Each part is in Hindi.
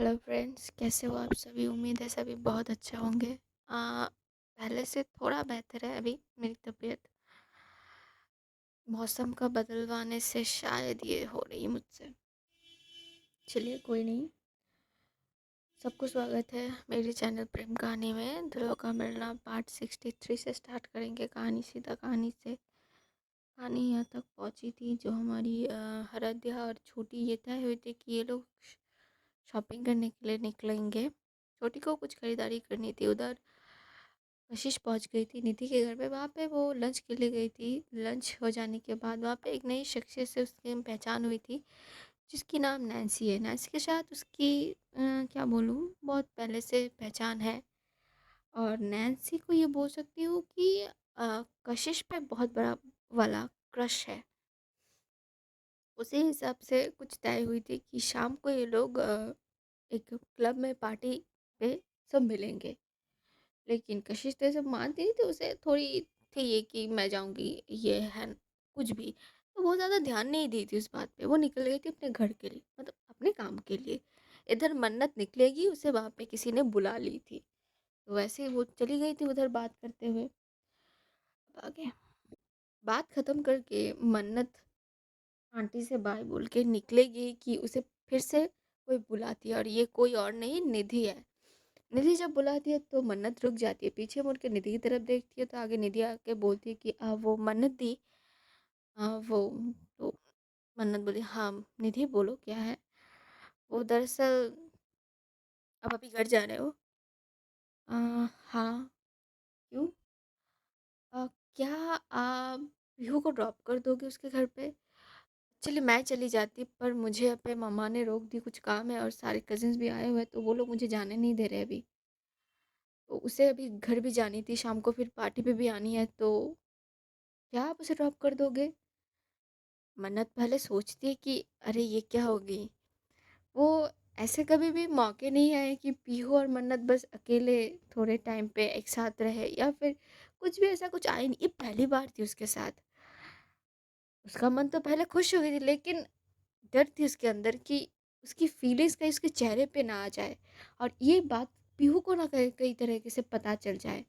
हेलो फ्रेंड्स, कैसे हो आप सभी? उम्मीद है सभी बहुत अच्छा होंगे। पहले से थोड़ा बेहतर है अभी मेरी तबीयत। मौसम का बदलवाने से शायद ये हो रही है मुझसे। चलिए कोई नहीं। सबको स्वागत है मेरे चैनल प्रेम कहानी में। दिलों का मिलना पार्ट 63 से स्टार्ट करेंगे कहानी। सीधा कहानी से कहानी यहाँ तक पहुँची थी जो हमारी हरद्या और छोटी ये तय हुई थी कि ये लोग शॉपिंग करने के लिए निकलेंगे। छोटी को कुछ खरीदारी करनी थी। उधर कशिश पहुंच गई थी निधि के घर पे। वहाँ पे वो लंच के लिए गई थी। लंच हो जाने के बाद वहाँ पे एक नई शख्सियत से उसकी पहचान हुई थी जिसकी नाम नैन्सी है। नैन्सी के साथ उसकी क्या बोलूँ, बहुत पहले से पहचान है। और नैन्सी को ये बोल सकती हूँ कि कशिश पे बहुत बड़ा वाला क्रश है। उसी हिसाब से कुछ तय हुई थी कि शाम को ये लोग एक क्लब में पार्टी पे सब मिलेंगे। लेकिन कशिश तो ये सब मानती नहीं थी। उसे थोड़ी थी ये कि मैं जाऊंगी, ये है कुछ भी। तो वो ज़्यादा ध्यान नहीं दी थी उस बात पे। वो निकल गई थी अपने घर के लिए, मतलब अपने काम के लिए। इधर मन्नत निकलेगी, उसे वहाँ पे किसी ने बुला ली थी। तो वैसे ही वो चली गई थी उधर बात करते हुए। अब आगे बात ख़त्म करके मन्नत आंटी से बाय बोल के निकलेगी कि उसे फिर से कोई बुलाती है, और ये कोई और नहीं निधि है। निधि जब बुलाती है तो मन्नत रुक जाती है, पीछे मुड़ के निधि की तरफ देखती है तो आगे निधि आके बोलती है कि वो मन्नत दी। वो तो मन्नत बोली, हाँ निधि बोलो क्या है। वो दरअसल आप अभी घर जा रहे हो? "अ, हाँ, क्यों? अ, क्या आप पीहू को ड्रॉप कर दोगे उसके घर पे? चलिए मैं चली जाती, पर मुझे अपने मम्मा ने रोक दी, कुछ काम है और सारे कजिन्स भी आए हुए हैं तो वो लोग मुझे जाने नहीं दे रहे अभी। तो उसे अभी घर भी जानी थी, शाम को फिर पार्टी पे भी आनी है, तो क्या आप उसे ड्रॉप कर दोगे?" मन्नत पहले सोचती है कि अरे ये क्या होगी। वो ऐसे कभी भी मौके नहीं आए कि पीहू और मन्नत बस अकेले थोड़े टाइम पे एक साथ रहे, या फिर कुछ भी ऐसा कुछ आया नहीं। ये पहली बार थी उसके साथ। उसका मन तो पहले खुश हो गई थी, लेकिन डर थी उसके अंदर कि उसकी फीलिंग्स कहीं उसके चेहरे पे ना आ जाए, और ये बात पीहू को ना कहीं कई तरीके से पता चल जाए।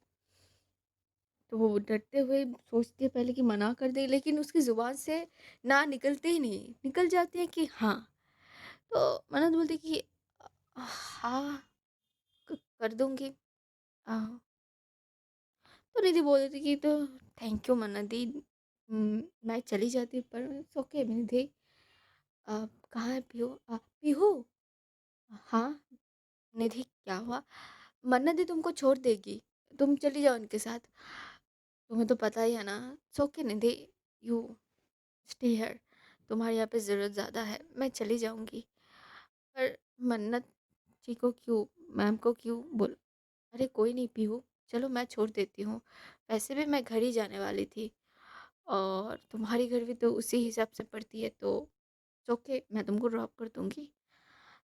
तो वो डरते हुए सोचती है पहले कि मना कर दे, लेकिन उसकी ज़ुबान से ना निकलते ही नहीं, निकल जाती है कि हाँ। तो मन्नत बोलती कि हाँ, कर दूंगी। अ, तो निधि बोल देती कि तो थैंक यू मन्नत दी। मैं चली जाती, पर इट्स ओके निधि। कहाँ है पीहू? पीहू? हाँ निधि, क्या हुआ? मन्नत दी तुमको छोड़ देगी, तुम चली जाओ उनके साथ। तुम्हें तो पता ही है ना। It's okay Nidhi, you stay here. तुम्हारी यहाँ पे ज़रूरत ज़्यादा है, मैं चली जाऊँगी। पर मन्नत जी को क्यों, मैम को क्यों बोल। अरे कोई नहीं पीहू, चलो मैं छोड़ देती हूँ। वैसे भी मैं घर ही जाने वाली थी, और तुम्हारी घर भी तो उसी हिसाब से पड़ती है, तो इट्स ओके, मैं तुमको ड्रॉप कर दूँगी।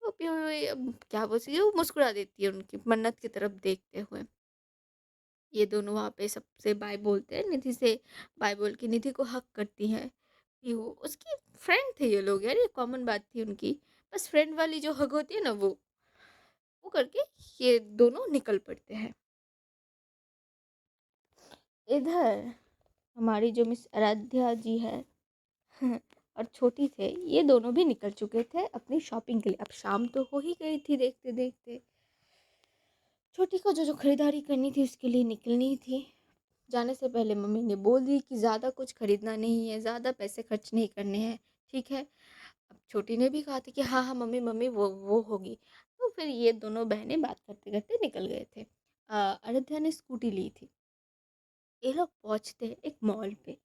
तो पीहू अब क्या बोल सकती है, वो मुस्कुरा देती है उनकी मन्नत की तरफ देखते हुए। ये दोनों वहाँ पे सबसे बाय बोलते हैं, निधि से बाय बोल के निधि को हग करती हैं। पीहू उसकी फ्रेंड थे ये लोग यार, ये कॉमन बात थी उनकी। बस फ्रेंड वाली जो हग होती है ना, वो करके ये दोनों निकल पड़ते हैं। इधर हमारी जो मिस आराध्या जी है और छोटी थे, ये दोनों भी निकल चुके थे अपनी शॉपिंग के लिए। अब शाम तो हो ही गई थी देखते देखते। छोटी को जो जो खरीदारी करनी थी उसके लिए निकलनी थी। जाने से पहले मम्मी ने बोल दी कि ज़्यादा कुछ खरीदना नहीं है, ज़्यादा पैसे खर्च नहीं करने हैं, ठीक है। अब छोटी ने भी कहा था कि हाँ हाँ मम्मी मम्मी वो होगी। तो फिर ये दोनों बहनें बात करते करते निकल गए थे। अयोध्या ने स्कूटी ली थी। ये लोग पहुँचते हैं एक मॉल पे।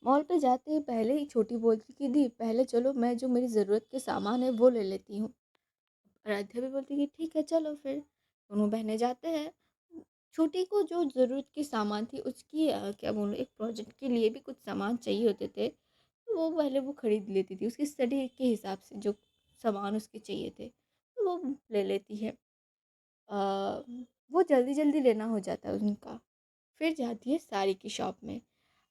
मॉल पे जाते ही पहले ही छोटी बोलती कि दी पहले चलो, मैं जो मेरी ज़रूरत के सामान है वो ले लेती हूँ। आराध्या भी बोलती कि ठीक है चलो फिर। दोनों बहनें जाते हैं। छोटी को जो ज़रूरत की सामान थी उसकी क्या बोलूँ, एक प्रोजेक्ट के लिए भी कुछ सामान चाहिए होते थे, तो वो पहले वो खरीद लेती थी उसकी स्टडी के हिसाब से। जो सामान उसके चाहिए थे तो वो ले लेती है। वो जल्दी जल्दी लेना हो जाता है उनका। फिर जाती है साड़ी की शॉप में।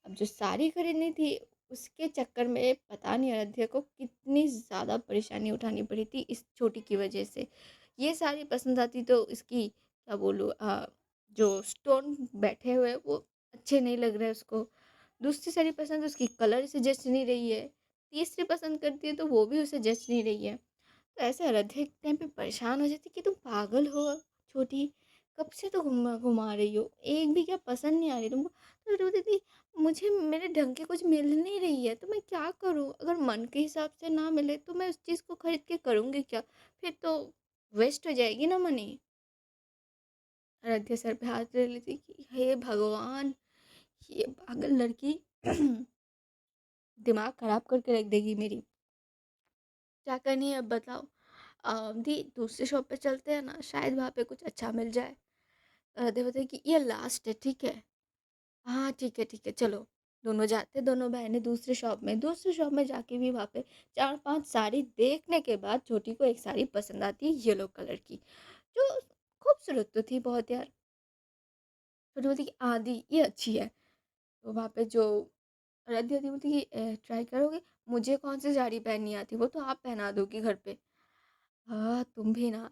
अब जो साड़ी खरीदनी थी उसके चक्कर में पता नहीं आराध्या को कितनी ज़्यादा परेशानी उठानी पड़ी थी इस छोटी की वजह से। ये सारी पसंद आती तो इसकी क्या बोलूँ, जो स्टोन बैठे हुए हैं वो अच्छे नहीं लग रहे उसको। दूसरी सारी पसंद उसकी कलर से जच नहीं रही है। तीसरी पसंद करती है तो वो भी उसे जच नहीं रही है। तो ऐसे आराध्या एक टाइम पे परेशान हो जाती कि तुम पागल हो छोटी, कब से तो घुमा घुमा रही हो, एक भी क्या पसंद नहीं आ रही तुमको। तो बोलती थी मुझे मेरे ढंग के कुछ मिल नहीं रही है तो मैं क्या करूं, अगर मन के हिसाब से ना मिले तो मैं उस चीज़ को खरीद के करूंगी क्या, फिर तो वेस्ट हो जाएगी ना मनी। आराध्या सर पे हाथ रख लेती कि हे भगवान, ये पागल लड़की दिमाग खराब करके रख देगी मेरी। क्या करनी है अब बताओ। दी दूसरे शॉप पे चलते हैं ना, शायद वहाँ पे कुछ अच्छा मिल जाए। दे बताए कि ये लास्ट है, ठीक है। हाँ ठीक है चलो। दोनों जाते, दोनों बहनें दूसरे शॉप में जाके भी वहाँ पे 4-5 साड़ी देखने के बाद छोटी को एक साड़ी पसंद आती है येलो कलर की, जो खूबसूरत तो थी बहुत यार। छोटी बोलती कि आदि ये अच्छी है। तो वहाँ पे जो रद्दी आदि बोलती कि ट्राई करोगे, मुझे कौन सी साड़ी पहननी आती, वो तो आप पहना दोगी घर पे। हाँ तुम भी ना,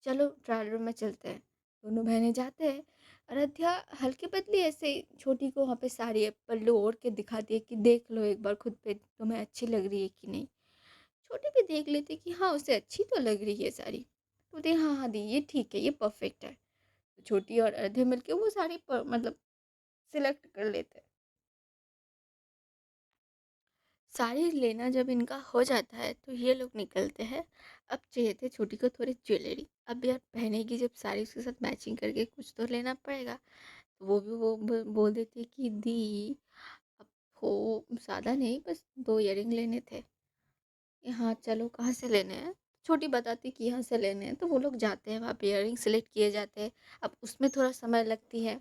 चलो ट्रायल रूम में चलते हैं। दोनों बहनें जाते हैं। आराध्या हल्की पतली ऐसे छोटी को वहाँ पे साड़ी है पल्लू ओढ़ के दिखाती है कि देख लो एक बार खुद पे तुम्हें अच्छी लग रही है कि नहीं। छोटी भी देख लेती है कि हाँ उसे अच्छी तो लग रही है साड़ी, तो बोलती है हाँ हाँ दी ये ठीक है, ये परफेक्ट है। तो छोटी और आराध्या मिलके वो साड़ी मतलब सिलेक्ट कर लेते हैं। साड़ी लेना जब इनका हो जाता है तो ये लोग निकलते हैं। अब चाहिए थे छोटी को थोड़ी ज्वेलरी, अब यार पहनेगी जब साड़ी उसके साथ मैचिंग करके कुछ तो लेना पड़ेगा। तो वो भी वो बोल देती है कि दी अब हो ज़्यादा नहीं, बस 2 इयरिंग लेने थे। कि हाँ चलो कहाँ से लेने हैं। छोटी बताती कि यहाँ से लेने हैं, तो वो लोग जाते हैं वहाँ पे इयरिंग सेलेक्ट किए जाते हैं। अब उसमें थोड़ा समय लगती है।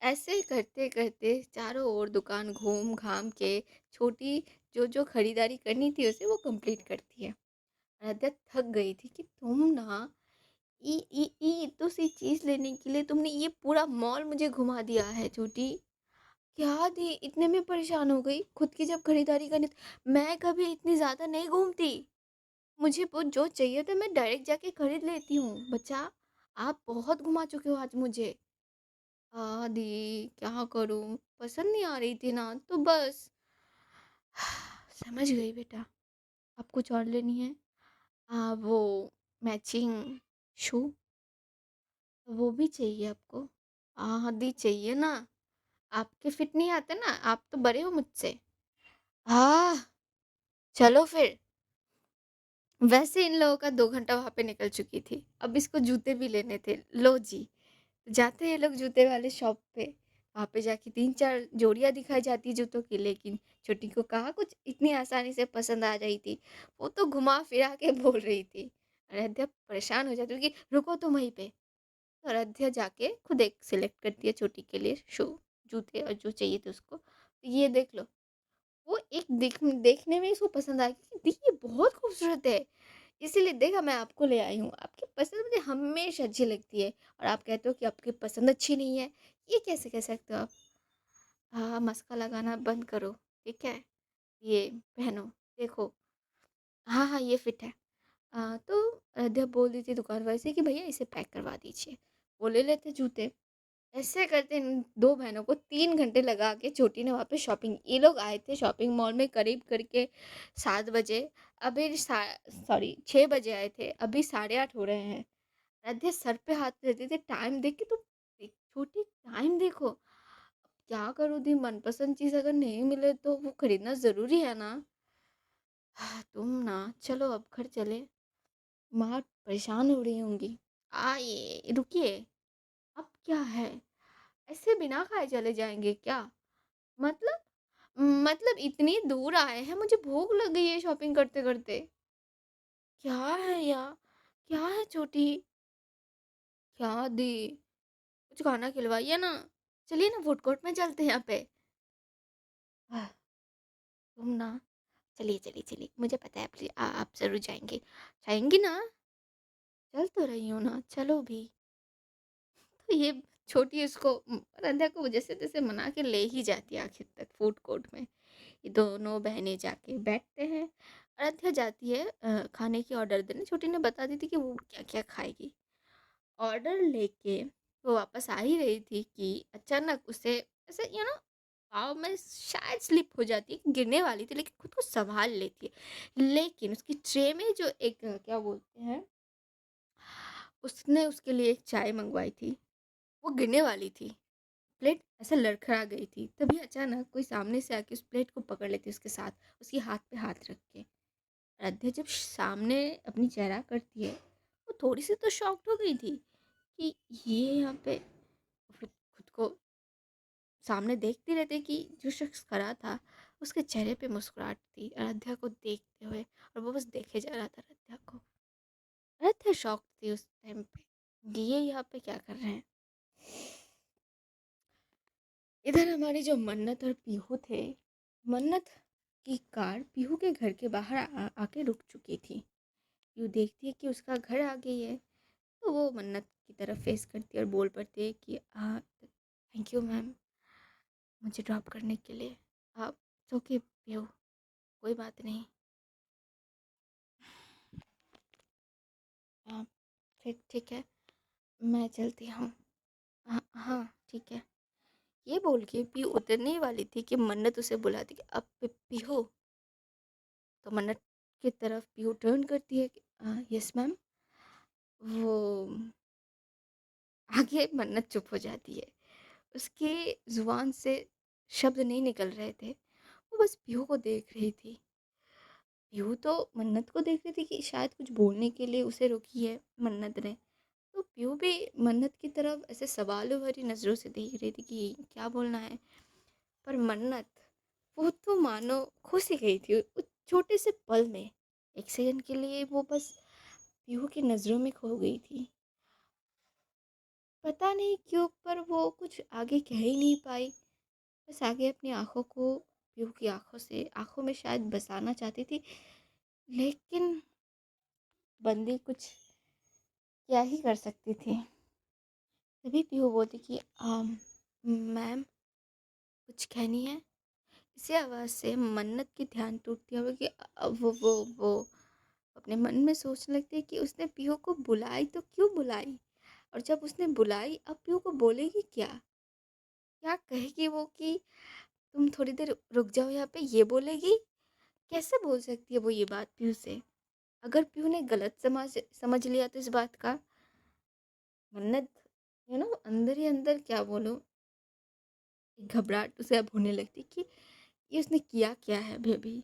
ऐसे ही करते करते चारों ओर दुकान घूम घाम के छोटी जो जो खरीदारी करनी थी उसे वो कंप्लीट करती है। आराध्या थक गई थी कि तुम ना ई तो सी चीज लेने के लिए तुमने ये पूरा मॉल मुझे घुमा दिया है छोटी। क्या थी इतने में परेशान हो गई, खुद की जब खरीदारी करनी मैं कभी इतनी ज्यादा नहीं घूमती। मुझे वो जो चाहिए था मैं डायरेक्ट जाके खरीद लेती हूँ बच्चा। आप बहुत घुमा चुके हो आज मुझे। दी क्या करूँ, पसंद नहीं आ रही थी ना तो बस। समझ गई बेटा, अब कुछ और लेनी है। वो मैचिंग शू, वो भी चाहिए आपको। दी चाहिए ना, आपके फिट नहीं आते ना, आप तो बड़े हो मुझसे। हाँ चलो फिर। वैसे इन लोगों का 2 घंटा वहाँ पे निकल चुकी थी, अब इसको जूते भी लेने थे। लो जी, जाते हैं ये लोग जूते वाले शॉप पे। वहाँ पे जाके 3-4 जोड़ियाँ दिखाई जाती है जूतों की, लेकिन छोटी को कहाँ कुछ इतनी आसानी से पसंद आ रही थी। वो तो घुमा फिरा के बोल रही थी। आराध्या परेशान हो जाती है कि रुको तुम वहीं पे। तो आराध्या जाके खुद एक सिलेक्ट करती है छोटी के लिए शू, जूते, और जो चाहिए थे उसको ये देख लो। वो एक देखने में इसको पसंद आ गई कि दी ये बहुत खूबसूरत है, इसीलिए देखा मैं आपको ले आई हूँ। आपकी पसंद मुझे हमेशा अच्छी लगती है और आप कहते हो कि आपकी पसंद अच्छी नहीं है, ये कैसे कह सकते हो आप। हाँ मस्का लगाना बंद करो, ठीक है। ये पहनो, देखो। हाँ हाँ ये फिट है। तो अयोध्या बोल दी थी दुकान वाले से कि भैया इसे पैक करवा दीजिए। वो ले लेते जूते। ऐसे करते इन 2 बहनों को 3 घंटे लगा के छोटी ने वहाँ पे शॉपिंग, ये लोग आए थे शॉपिंग मॉल में करीब करके 7 बजे। अभी सॉरी 6 बजे आए थे, अभी 8:30 हो रहे हैं। आराध्या सर पे हाथ देते थे टाइम देख के, तो छोटी टाइम देखो। क्या करूँ दी, मनपसंद चीज़ अगर नहीं मिले तो वो खरीदना ज़रूरी है ना। तुम ना चलो अब घर चले, माँ परेशान हो रही होंगी। आइए रुकिए, अब क्या है, ऐसे बिना खाए चले जाएंगे क्या। मतलब इतनी दूर आए हैं, मुझे भूख लग गई है शॉपिंग करते करते। क्या है यार, क्या है छोटी, क्या दी, कुछ खाना खिलवाइए ना। चलिए ना फूड कोर्ट में चलते हैं यहाँ पे। आह, तुम ना, चलिए चलिए चलिए, मुझे पता है आप जरूर जाएंगे, जाएंगी ना। चल तो रही हूँ ना, चलो भी। तो ये छोटी उसको रंध्या को जैसे तैसे मना के ले ही जाती है आखिर तक फूड कोर्ट में। ये दोनों बहनें जाके बैठते हैं। आराध्या जाती है खाने की ऑर्डर देने। छोटी ने बता दी थी कि वो क्या-क्या खाएगी। ऑर्डर लेके वो वापस आ ही रही थी कि अचानक उसे ऐसे पाँव में शायद स्लिप हो जाती है, गिरने वाली थी लेकिन खुद को सँभाल लेती है। लेकिन उसकी ट्रे में जो एक क्या बोलते हैं, उसने उसके लिए एक चाय मँगवाई थी, वो गिरने वाली थी। प्लेट ऐसे लड़खड़ा गई थी, तभी अचानक कोई सामने से आके उस प्लेट को पकड़ लेती है उसके साथ, उसके हाथ पे हाथ रख के। आराध्या जब सामने अपनी चेहरा करती है, वो थोड़ी-सी तो शॉक्ड हो गई थी कि ये यहाँ पे फिर खुद को सामने देखती रहती कि जो शख्स खड़ा था, उसके चेहरे पे मुस्कुराहट थी आराध्या को देखते हुए, और वो बस देखे जा रहा था आराध्या को। आराध्या शॉक्ड थी उस टाइम पे, ये यहाँ पे क्या कर रहे हैं? इधर हमारी जो मन्नत और पीहू थे, मन्नत की कार पीहू के घर के बाहर आके रुक चुकी थी। पीहू देखती है कि उसका घर आ गई है, तो वो मन्नत की तरफ फेस करती है और बोल पड़ती है कि थैंक यू मैम, मुझे ड्रॉप करने के लिए। आप ओके पीहू, कोई बात नहीं। हाँ, ठीक ठीक है, मैं चलती हूँ। हाँ हाँ ठीक है। ये बोल के पीहू उतरने ही वाली थी कि मन्नत उसे बुलाती कि अब पीहू। तो मन्नत की तरफ पीहू टर्न करती है कि यस मैम। वो आगे मन्नत चुप हो जाती है, उसके जुबान से शब्द नहीं निकल रहे थे, वो बस पीहू को देख रही थी। पीहू तो मन्नत को देख रही थी कि शायद कुछ बोलने के लिए उसे रोकी है मन्नत ने। तो पीहू भी मन्नत की तरफ ऐसे सवालों भरी नज़रों से देख रही थी कि क्या बोलना है। पर मन्नत, वो तो मानो खो सी गई थी उस छोटे से पल में। एक सेकंड के लिए वो बस पीहू की नज़रों में खो गई थी। पता नहीं क्यों, पर वो कुछ आगे कह ही नहीं पाई। बस आगे अपनी आँखों को पीहू की आँखों में शायद बसाना चाहती थी, लेकिन बंदी कुछ क्या ही कर सकती थी। तभी पीहू बोलती कि मैम, कुछ कहनी है? इसी आवाज़ से मन्नत की ध्यान टूटती है कि वो अपने मन में सोचने लगती है कि उसने पीहू को बुलाई तो क्यों बुलाई, और जब उसने बुलाई अब पीहू को बोलेगी क्या? क्या कहेगी वो कि तुम थोड़ी देर रुक जाओ यहाँ पे, ये बोलेगी? कैसे बोल सकती है वो ये बात पीहू से? अगर पीहू ने गलत समझ समझ लिया तो इस बात का, मन्नत अंदर ही अंदर क्या बोलूँ, एक घबराहट उसे अब होने लगती कि ये उसने किया क्या है अभी अभी।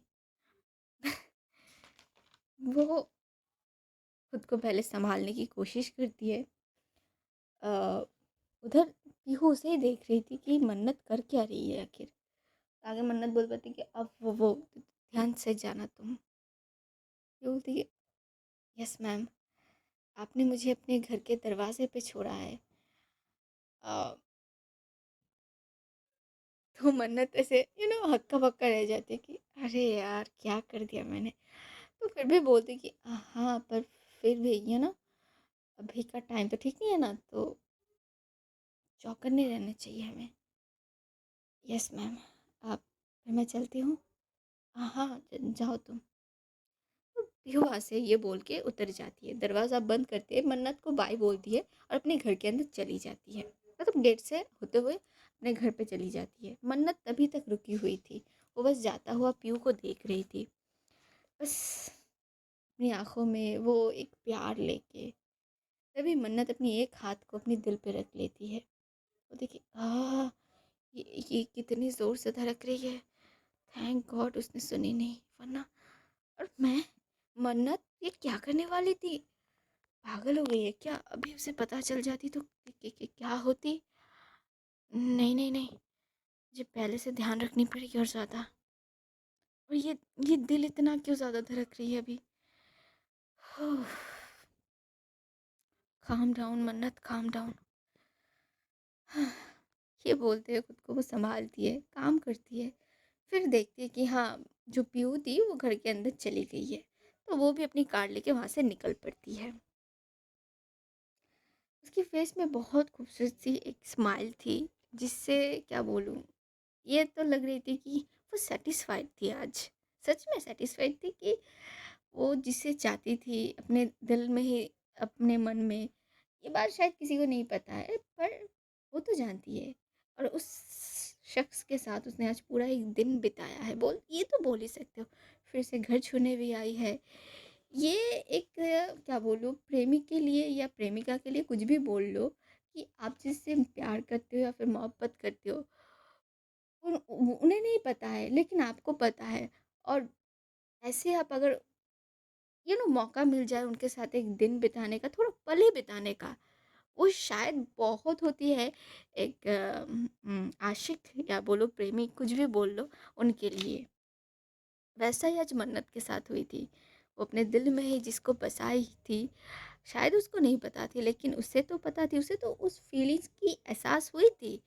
वो खुद को पहले संभालने की कोशिश करती है। अ, उधर पीहू उसे ही देख रही थी कि मन्नत कर क्या रही है आखिर। आगे मन्नत बोल पाती कि अब वो ध्यान से जाना तुम। ये बोलती है यस मैम, आपने मुझे अपने घर के दरवाजे पे छोड़ा है। अ, तो मन्नत ऐसे हक्का बक्का रह जाती है कि अरे यार क्या कर दिया मैंने। तो फिर भी बोलती कि हाँ, पर फिर भी अभी का टाइम तो ठीक नहीं है ना, तो चौकन्ने रहना चाहिए हमें। यस मैम, आप, फिर मैं चलती हूँ। हाँ हाँ, जाओ तुम। तो पीहू वहाँ से ये बोल के उतर जाती है, दरवाज़ा बंद करते मन्नत को बाय बोलती है और अपने घर के अंदर चली जाती है। मतलब गेट से होते हुए अपने घर पे चली जाती है। मन्नत तभी तक रुकी हुई थी, वो बस जाता हुआ पीहू को देख रही थी, बस अपनी आंखों में वो एक प्यार लेके। तभी मन्नत अपनी एक हाथ को अपने दिल पे रख लेती है। वो देखिए ये कितनी ज़ोर से धड़क रही है। थैंक गॉड उसने सुनी नहीं, वरना। और मैं, मन्नत, ये क्या करने वाली थी? पागल हो गई है क्या? अभी उसे पता चल जाती तो क्या होती? नहीं नहीं नहीं, मुझे पहले से ध्यान रखनी पड़ेगी और ज़्यादा। और ये दिल इतना क्यों ज़्यादा धड़क रही है अभी? काम डाउन मन्नत, काम डाउन। ये बोलते हुए खुद को वो संभालती है, काम करती है। फिर देखती है कि हाँ, जो पीहू थी वो घर के अंदर चली गई है, तो वो भी अपनी कार लेके वहाँ से निकल पड़ती है। उसकी फेस में बहुत खूबसूरत सी एक स्माइल थी, जिससे क्या बोलूँ, ये तो लग रही थी कि वो सैटिस्फाइड थी आज। सच में सैटिस्फाइड थी कि वो जिसे चाहती थी अपने दिल में ही, अपने मन में, ये बात शायद किसी को नहीं पता है, पर वो तो जानती है। और उस शख्स के साथ उसने आज पूरा एक दिन बिताया है, बोल ये तो बोल ही सकते हो। फिर से घर छूने भी आई है। ये एक क्या बोलूँ, प्रेमी के लिए या प्रेमिका के लिए कुछ भी बोल लो, कि आप जिससे प्यार करते हो या फिर मोहब्बत करते हो, उन्हें नहीं पता है लेकिन आपको पता है। और ऐसे आप अगर मौका मिल जाए उनके साथ एक दिन बिताने का, थोड़ा पल ही बिताने का, वो शायद बहुत होती है एक आशिक या बोलो प्रेमी, कुछ भी बोल लो, उनके लिए। वैसा ही आज मन्नत के साथ हुई थी। वो अपने दिल में ही जिसको बसाई थी, शायद उसको नहीं पता थी लेकिन उसे तो पता थी, उसे तो उस फीलिंग्स की एहसास हुई थी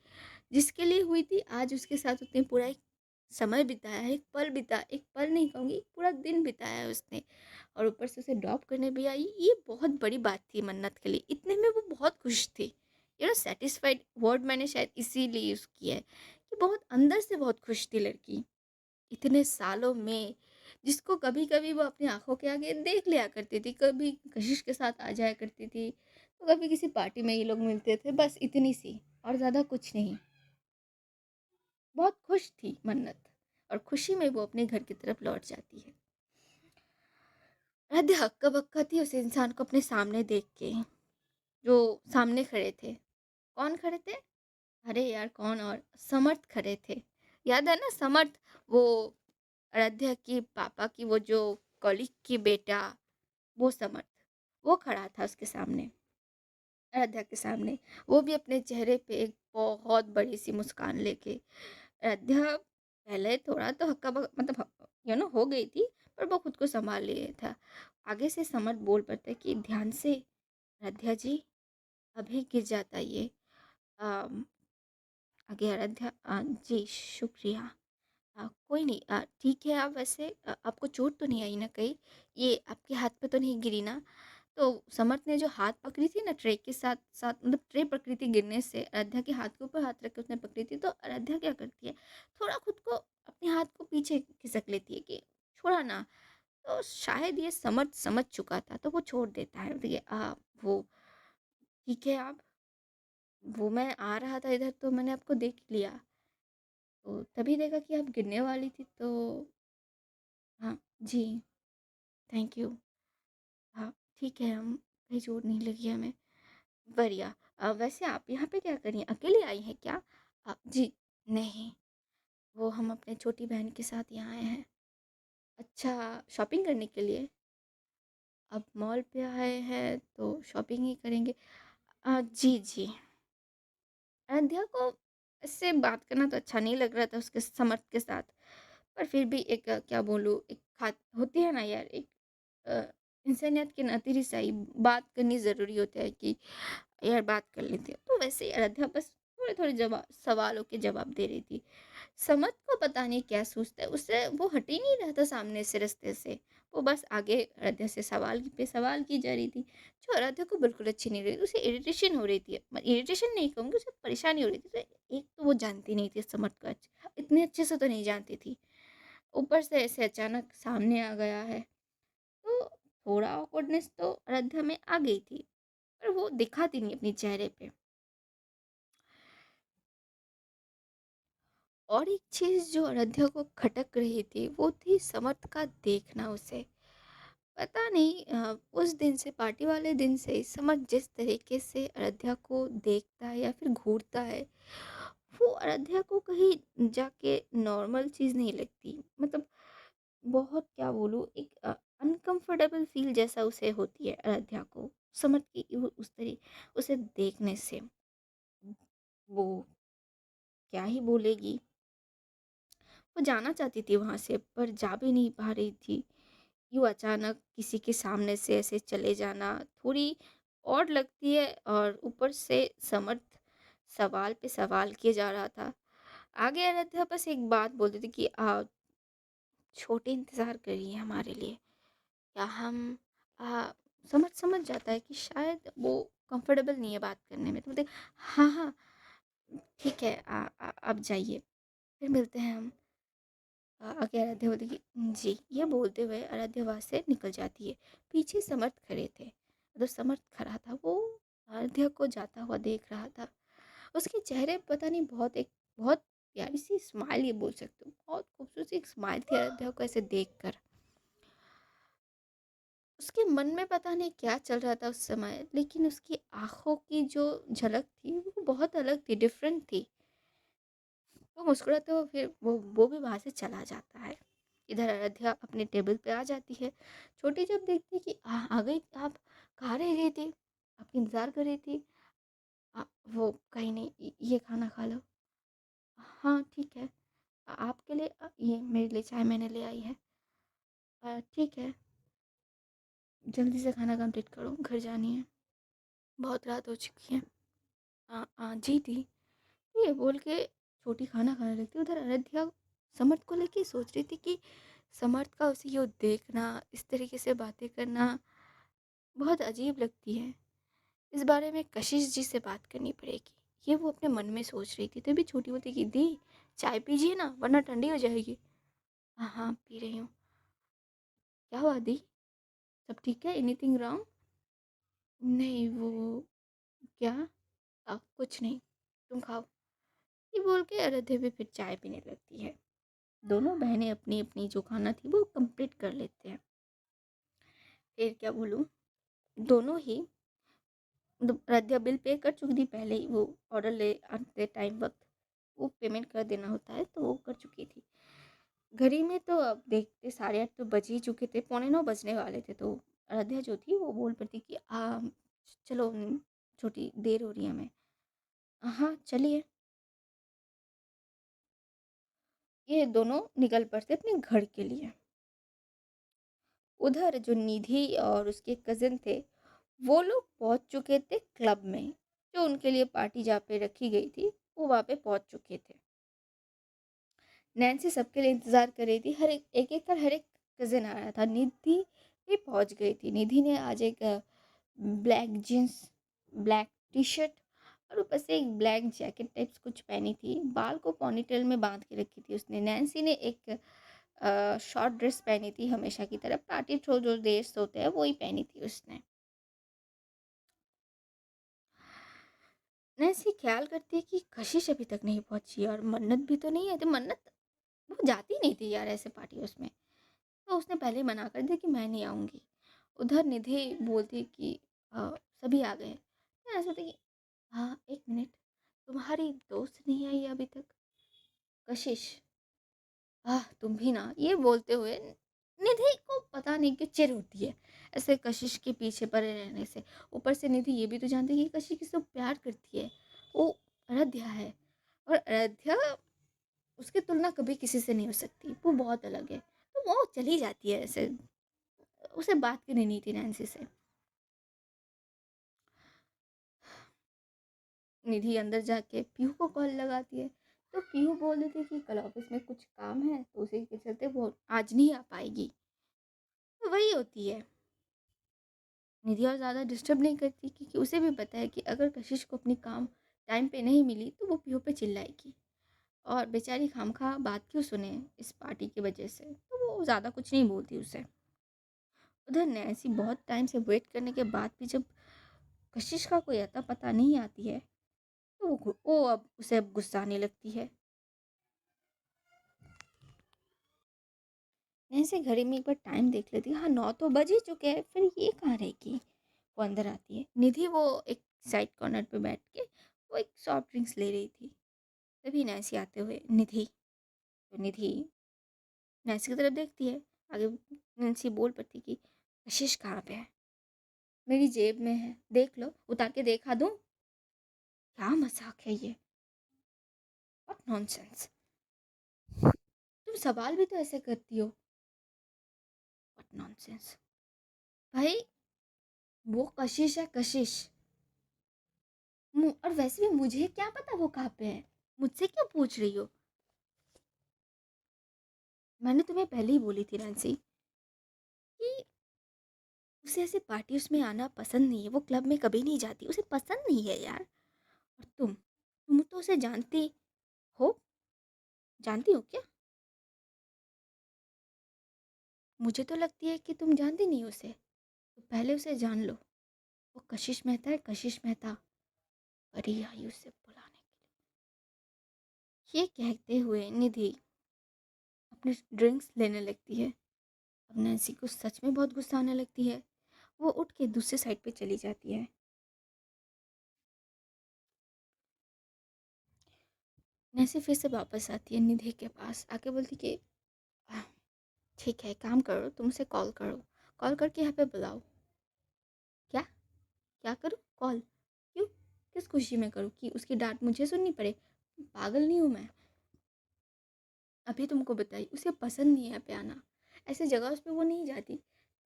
जिसके लिए हुई थी। आज उसके साथ उसने पूरा एक समय बिताया है, एक पल एक पल नहीं कहूँगी, एक पूरा दिन बिताया है उसने। और ऊपर से उसे ड्रॉप करने भी आई, ये बहुत बड़ी बात थी मन्नत के लिए। इतने में वो बहुत खुश थी। सेटिस्फाइड वर्ड मैंने शायद इसीलिए यूज़ किया है, कि बहुत अंदर से बहुत खुश थी लड़की। इतने सालों में, जिसको कभी-कभी वो अपनी आँखों के आगे देख लिया करती थी, कभी कशिश के साथ आ जाया करती थी, तो कभी किसी पार्टी में ये लोग मिलते थे, बस इतनी सी और ज़्यादा कुछ नहीं। बहुत खुश थी मन्नत, और खुशी में वो अपने घर की तरफ लौट जाती है। हृदय हक्का-बक्का थी उस इंसान को अपने सामने देख के, जो सामने खड़े थे। कौन खड़े थे? अरे यार कौन और, समर्थ खड़े थे। याद है ना समर्थ, वो आराध्या की पापा की वो जो कॉलीग की बेटा, वो समर्थ, वो खड़ा था उसके सामने, आराध्या के सामने। वो भी अपने चेहरे पे एक बहुत बड़ी सी मुस्कान लेके। आराध्या पहले थोड़ा तो हक्का मतलब हो गई थी, पर वो खुद को संभाल लिए था। आगे से समर्थ बोल पड़ता है कि ध्यान से आराध्या जी, अभी गिर जाता ये। अम, आगे आराध्या, जी शुक्रिया। कोई नहीं, ठीक है। आप वैसे आपको चोट तो नहीं आई ना कहीं? ये आपके हाथ पे तो नहीं गिरी ना? तो समर्थ ने जो हाथ पकड़ी थी ना ट्रे के साथ साथ, मतलब ट्रे पकड़ी थी गिरने से, आराध्या के हाथ के ऊपर हाथ रख के उसने पकड़ी थी। तो आराध्या क्या करती है, थोड़ा खुद को अपने हाथ को पीछे खिसक लेती है कि छोड़ा ना। तो शायद ये समर्थ समझ चुका था, तो वो छोड़ देता है। देखिए वो ठीक है आप, वो मैं आ रहा था इधर तो मैंने आपको देख लिया, तो तभी देखा कि आप गिरने वाली थी, तो हाँ जी, थैंक यू। हाँ ठीक है, हम कहीं चोट नहीं लगी हमें। बढ़िया। वैसे आप यहाँ पे क्या कर रही हैं? अकेले आई हैं क्या? जी, नहीं, वो हम अपने छोटी बहन के साथ यहाँ आए हैं। अच्छा, शॉपिंग करने के लिए? अब मॉल पे आए हैं तो शॉपिंग ही करेंगे। जी, जी। अयोध्या को इससे बात करना तो अच्छा नहीं लग रहा था उसके समर्थ के साथ। पर फिर भी एक क्या बोलूँ, एक खात होती है ना यार, एक अ, इंसानियत के नाते रिसाई बात करनी ज़रूरी होता है कि यार बात कर लेते हैं। तो वैसे ही आराध्या बस थोड़े-थोड़े जवाब सवालों के जवाब दे रही थी। समझ को पता नहीं क्या सूझता है, उससे वो हट ही नहीं रहा था सामने से रास्ते से। वो बस आगे आराध्या से सवाल पे सवाल की जा रही थी, जो आराध्या को बिल्कुल अच्छी नहीं लगी। उसे इरिटेशन हो रही थी। इरिटेशन नहीं कहूँगी, उसे परेशानी हो रही थी। तो एक तो वो जानती नहीं थी समझ को इतने अच्छे से तो नहीं जानती थी। ऊपर से ऐसे अचानक सामने आ गया है, तो थोड़ा ऑकवर्डनेस तो आराध्या में आ गई थी, पर वो दिखाती नहीं अपने चेहरे पे। और एक चीज़ जो आराध्या को खटक रही थी, वो थी समर्थ का देखना उसे। पता नहीं, उस दिन से, पार्टी वाले दिन से ही समर्थ जिस तरीके से आराध्या को देखता है या फिर घूरता है, वो आराध्या को कहीं जाके नॉर्मल चीज़ नहीं लगती। मतलब बहुत क्या बोलूँ, एक अनकंफर्टेबल फ़ील जैसा उसे होती है आराध्या को, समर्थ की उस उसे देखने से। वो क्या ही बोलेगी? वो जाना चाहती थी वहाँ से, पर जा भी नहीं पा रही थी। यूँ अचानक किसी के सामने से ऐसे चले जाना थोड़ी ऑड लगती है, और ऊपर से समर्थ सवाल पे सवाल किए जा रहा था। आगे आराध्या बस एक बात बोलती थी कि छोटे इंतज़ार करिए हमारे लिए, या हम अ, समझ समझ जाता है कि शायद वो कंफर्टेबल नहीं है बात करने में। तो बोलते हाँ, हाँ, ठीक है, आप जाइए, फिर मिलते हैं हम। आगे आराध्या बोलती कि जी, ये बोलते हुए आराध्या वहाँ से निकल जाती है। पीछे समर्थ खड़े थे, मतलब समर्थ खड़ा था, वो आराध्या को जाता हुआ देख रहा था। उसके चेहरे पे पता नहीं बहुत प्यारी सी स्माइल, ये बोल सकते हो, बहुत खूबसूरत सी एक स्माइल थी आराध्या को ऐसे देखकर। उसके मन में पता नहीं क्या चल रहा था उस समय, लेकिन उसकी आंखों की जो झलक थी वो बहुत अलग थी, डिफरेंट थी। वो मुस्कुराते हुए फिर वो भी वहाँ से चला जाता है। इधर आराध्या अपने टेबल पे आ जाती है। छोटी जब देखती है कि आ गई आप, कहाँ रह गई थी, आपकी इंतज़ार कर रही थी। वो कहीं नहीं, ये खाना खा लो। हाँ ठीक है, आपके लिए ये मेरे लिए चाय मैंने ले आई है। ठीक है, जल्दी से खाना कंप्लीट करो, घर जानी है, बहुत रात हो चुकी है। जी थी, ये बोल के छोटी खाना खाने लगती। उधर आराध्या समर्थ को लेके सोच रही थी कि समर्थ का उसे ये देखना, इस तरीके से बातें करना बहुत अजीब लगती है। इस बारे में कशिश जी से बात करनी पड़ेगी, ये वो अपने मन में सोच रही थी। तभी छोटी बोलती कि दी, चाय पीजिए ना वरना ठंडी हो जाएगी। हाँ हाँ पी रही हूँ। क्या हुआ दी, सब ठीक है, एनीथिंग रॉन्ग? नहीं वो क्या, कुछ नहीं, तुम खाओ, ये बोल के आराध्या भी फिर चाय पीने लगती है। दोनों बहनें अपनी अपनी जो खाना थी वो कंप्लीट कर लेते हैं। फिर क्या बोलूँ, दोनों ही, मतलब आराध्या बिल पे कर चुकी थी पहले ही, वो ऑर्डर ले आते टाइम वक्त वो पेमेंट कर देना होता है तो वो कर चुकी थी। घड़ी में तो अब देखते 8:30 तो बज ही चुके थे, 8:45 बजने वाले थे। तो आराध्या जो थी वो बोल पड़ती कि चलो छोटी देर हो रही है हमें। हाँ चलिए। ये दोनों निकल पड़ते अपने घर के लिए। उधर जो निधि और उसके कजिन थे वो लोग पहुंच चुके थे क्लब में, जो उनके लिए पार्टी जहाँ पे रखी गई थी वो वहाँ पे पहुंच चुके थे। नैन्सी सबके लिए इंतज़ार कर रही थी, हर एक एक कर हर एक कज़न आ रहा था। निधि भी पहुंच गई थी। निधि ने आज एक black jeans, black T shirt और ऊपर से एक ब्लैक जैकेट टाइप्स कुछ पहनी थी। बाल को पोनीटेल में बांध के रखी थी उसने। नैन्सी ने एक शॉर्ट ड्रेस पहनी थी, हमेशा की तरह पार्टी थ्रो जो ड्रेस होते हैं वही पहनी थी उसने। नैन्सी ख्याल करती है कि कशिश अभी तक नहीं पहुंची और मन्नत भी तो नहीं है। तो मन्नत वो जाती नहीं थी यार ऐसे पार्टी उसमें, तो उसने पहले ही मना कर दिया कि मैं नहीं आऊँगी। उधर निधि बोलती कि सभी आ गए। मैं ऐसा होता कि हाँ एक मिनट, तुम्हारी दोस्त नहीं आई अभी तक, कशिश? तुम भी ना, ये बोलते हुए निधि को पता नहीं क्यों चिढ़ होती है ऐसे कशिश के पीछे पड़े रहने से। ऊपर से निधि ये भी तो जानती है कि कशिश किससे प्यार करती है, वो आराध्या है। और आराध्या, उसकी तुलना कभी किसी से नहीं हो सकती, वो बहुत अलग है। तो वो चली जाती है ऐसे, उसे बात करनी नहीं थी नैन्सी से। निधि अंदर जाके पीहू को कॉल लगाती है, तो पीहू बोल देती है कि कल ऑफिस में कुछ काम है तो उसी के चलते वो आज नहीं आ पाएगी। तो वही होती है, निधि और ज़्यादा डिस्टर्ब नहीं करती क्योंकि उसे भी पता है कि अगर कशिश को अपनी काम टाइम पे नहीं मिली तो वो पीहू पे चिल्लाएगी और बेचारी खामखा बात क्यों सुने इस पार्टी की वजह से। तो वो ज़्यादा कुछ नहीं बोलती उसे। उधर नैन्सी बहुत टाइम से वेट करने के बाद भी जब कशिश का कोई अता पता नहीं आती है तो वो अब उसे अब गुस्सा आने लगती है। नैन्सी घड़ी में एक बार टाइम देख लेती है, हाँ 9 तो बज ही चुके हैं, फिर ये कहाँ रहेगी। वो अंदर आती है। निधि वो एक साइड कॉर्नर पे बैठ के वो एक सॉफ्ट ड्रिंक्स ले रही थी। तभी नैन्सी आते हुए निधि, तो निधि नैन्सी की तरफ देखती है। आगे नैन्सी बोल पड़ती कि कशिश कहाँ पे है? मेरी जेब में है, देख लो, उतार के देखा दूँ? क्या मजाक है ये, व्हाट नॉनसेंस। तुम सवाल भी तो ऐसे करती हो, व्हाट नॉनसेंस। भाई वो कशिश है, कशिश। और वैसे भी मुझे क्या पता वो कहाँ पे है, मुझसे क्यों पूछ रही हो? मैंने तुम्हें पहले ही बोली थी नैन्सी कि उसे ऐसे पार्टीज में आना पसंद नहीं है, वो क्लब में कभी नहीं जाती, उसे पसंद नहीं है यार। और तुम तो उसे जानती हो, जानती हो क्या? मुझे तो लगती है कि तुम जानती नहीं उसे, तो पहले उसे जान लो। वो कशिश मेहता है, कशिश मेहता। परी आई उसे बुलाने के लिए। ये कहते हुए निधि अपने ड्रिंक्स लेने लगती है। अब नैन्सी को सच में बहुत गुस्सा आने लगती है। वो उठ के दूसरी साइड पे चली जाती है। नैन्सी फिर से वापस आती है निधि के पास, आके बोलती कि "आह, ठीक है, काम करो, तुम उसे कॉल करो, कॉल करके यहाँ पे बुलाओ। क्या? क्या करूँ? कॉल? क्यों? किस खुशी में करूँ कि उसकी डांट मुझे सुननी पड़े? पागल नहीं हूँ मैं। अभी तुमको बताई उसे पसंद नहीं है यहाँ पे आना। ऐसे जगह उस पे वो नहीं जाती।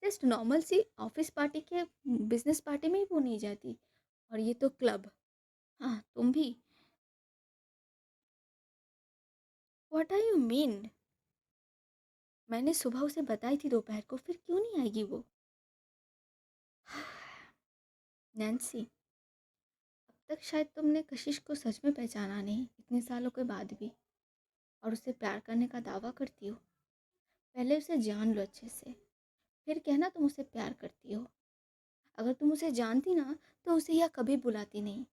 जस्ट नॉर्मल सी ऑफिस पार्टी के, बिजनेस पार्टी में ही वो नहीं जाती। और ये तो क्लब। हाँ, तुम भी। What are you mean? मैंने सुबह उसे बताई थी दोपहर को, फिर क्यों नहीं आएगी वो? नैन्सी, अब तक शायद तुमने कशिश को सच में पहचाना नहीं, इतने सालों के बाद भी। और उसे प्यार करने का दावा करती हो। पहले उसे जान लो अच्छे से, फिर कहना तुम उसे प्यार करती हो। अगर तुम उसे जानती ना, तो उसे यह कभी बुलाती नहीं।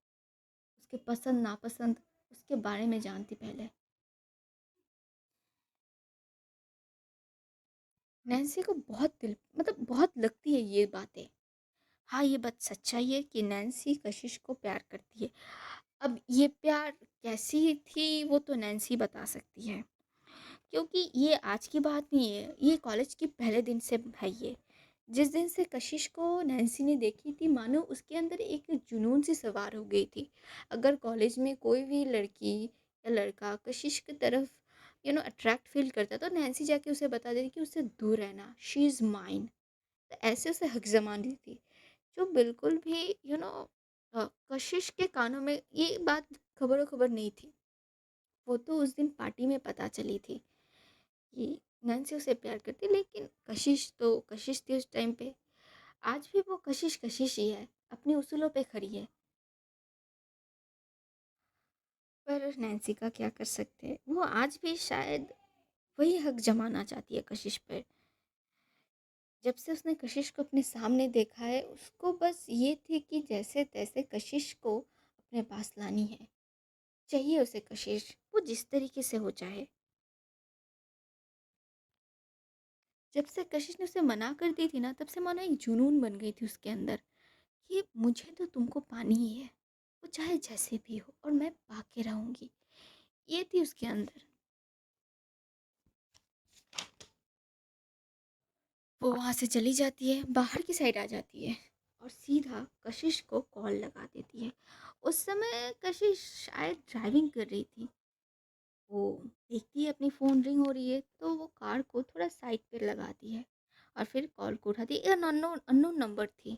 उसके पसंद नापसंद उसके बारे में जानती पहले। नैन्सी को बहुत दिल, मतलब बहुत लगती है ये बातें। हाँ, ये बात सच्चाई है कि नैन्सी कशिश को प्यार करती है। अब ये प्यार कैसी थी वो तो नैन्सी बता सकती है, क्योंकि ये आज की बात नहीं है, ये कॉलेज के पहले दिन से है ये। जिस दिन से कशिश को नैन्सी ने देखी थी, मानो उसके अंदर एक जुनून सी सवार हो गई थी। अगर कॉलेज में कोई भी लड़की या लड़का कशिश की तरफ अट्रैक्ट फील करता, तो नैन्सी जाके उसे बता देती कि उससे दूर रहना, शी इज़ माइन। तो ऐसे उसे हक जमा दी थी, जो बिल्कुल भी कशिश के कानों में ये बात खबरों खबर नहीं थी। वो तो उस दिन पार्टी में पता चली थी कि नैन्सी उसे प्यार करती, लेकिन कशिश तो कशिश थी उस टाइम पे। आज भी वो कशिश कशिश ही है, अपने उसूलों पे खड़ी है। पर नैन्सी का क्या कर सकते हैं, वो आज भी शायद वही हक जमाना चाहती है कशिश पर। जब से उसने कशिश को अपने सामने देखा है, उसको बस ये थी कि जैसे तैसे कशिश को अपने पास लानी है। चाहिए उसे कशिश, वो जिस तरीके से हो चाहे। जब से कशिश ने उसे मना कर दी थी ना, तब से मानो एक जुनून बन गई थी उसके अंदर कि मुझे तो तुमको पानी ही है, वो चाहे जैसे भी हो, और मैं पाके रहूंगी। ये थी उसके अंदर। वो वहाँ से चली जाती है, बाहर की साइड आ जाती है और सीधा कशिश को कॉल लगा देती है। उस समय कशिश शायद ड्राइविंग कर रही थी। वो देखती है अपनी फ़ोन रिंग हो रही है, तो वो कार को थोड़ा साइड पे लगाती है और फिर कॉल को उठाती है। एक अननोन अननोन नंबर थी।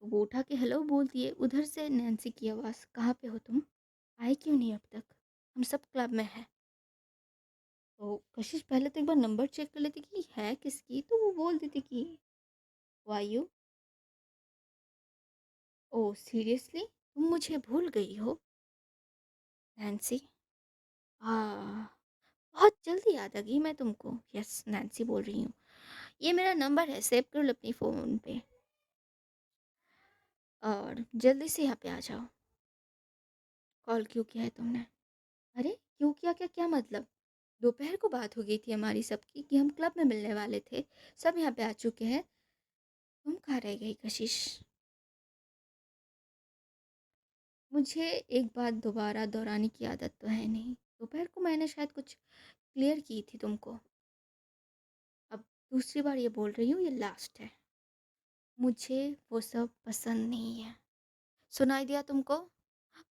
तो वो उठा के हेलो बोलती है। उधर से नैन्सी की आवाज़, कहाँ पे हो तुम? आए क्यों नहीं अब तक? हम सब क्लब में हैं। तो कशिश पहले तो एक बार नंबर चेक कर लेती कि है किसकी, तो वो बोल देती कि वाई यू। ओह सीरियसली, तुम मुझे भूल गई हो नैन्सी? हाँ, बहुत जल्दी याद आ गई मैं तुमको। यस, नैन्सी बोल रही हूँ। ये मेरा नंबर है, सेव कर लो अपनी फ़ोन पे और जल्दी से यहाँ पे आ जाओ। कॉल क्यों किया है तुमने? अरे क्यों किया, क्या क्या मतलब? दोपहर को बात हो गई थी हमारी सबकी कि हम क्लब में मिलने वाले थे। सब यहाँ पे आ चुके हैं। तुम कहाँ रह गई कशिश? मुझे एक बात दोबारा दोहराने की आदत तो है नहीं। दोपहर को मैंने शायद कुछ क्लियर की थी तुमको। अब दूसरी बार ये बोल रही हूँ, ये लास्ट है। मुझे वो सब पसंद नहीं है। सुनाई दिया तुमको?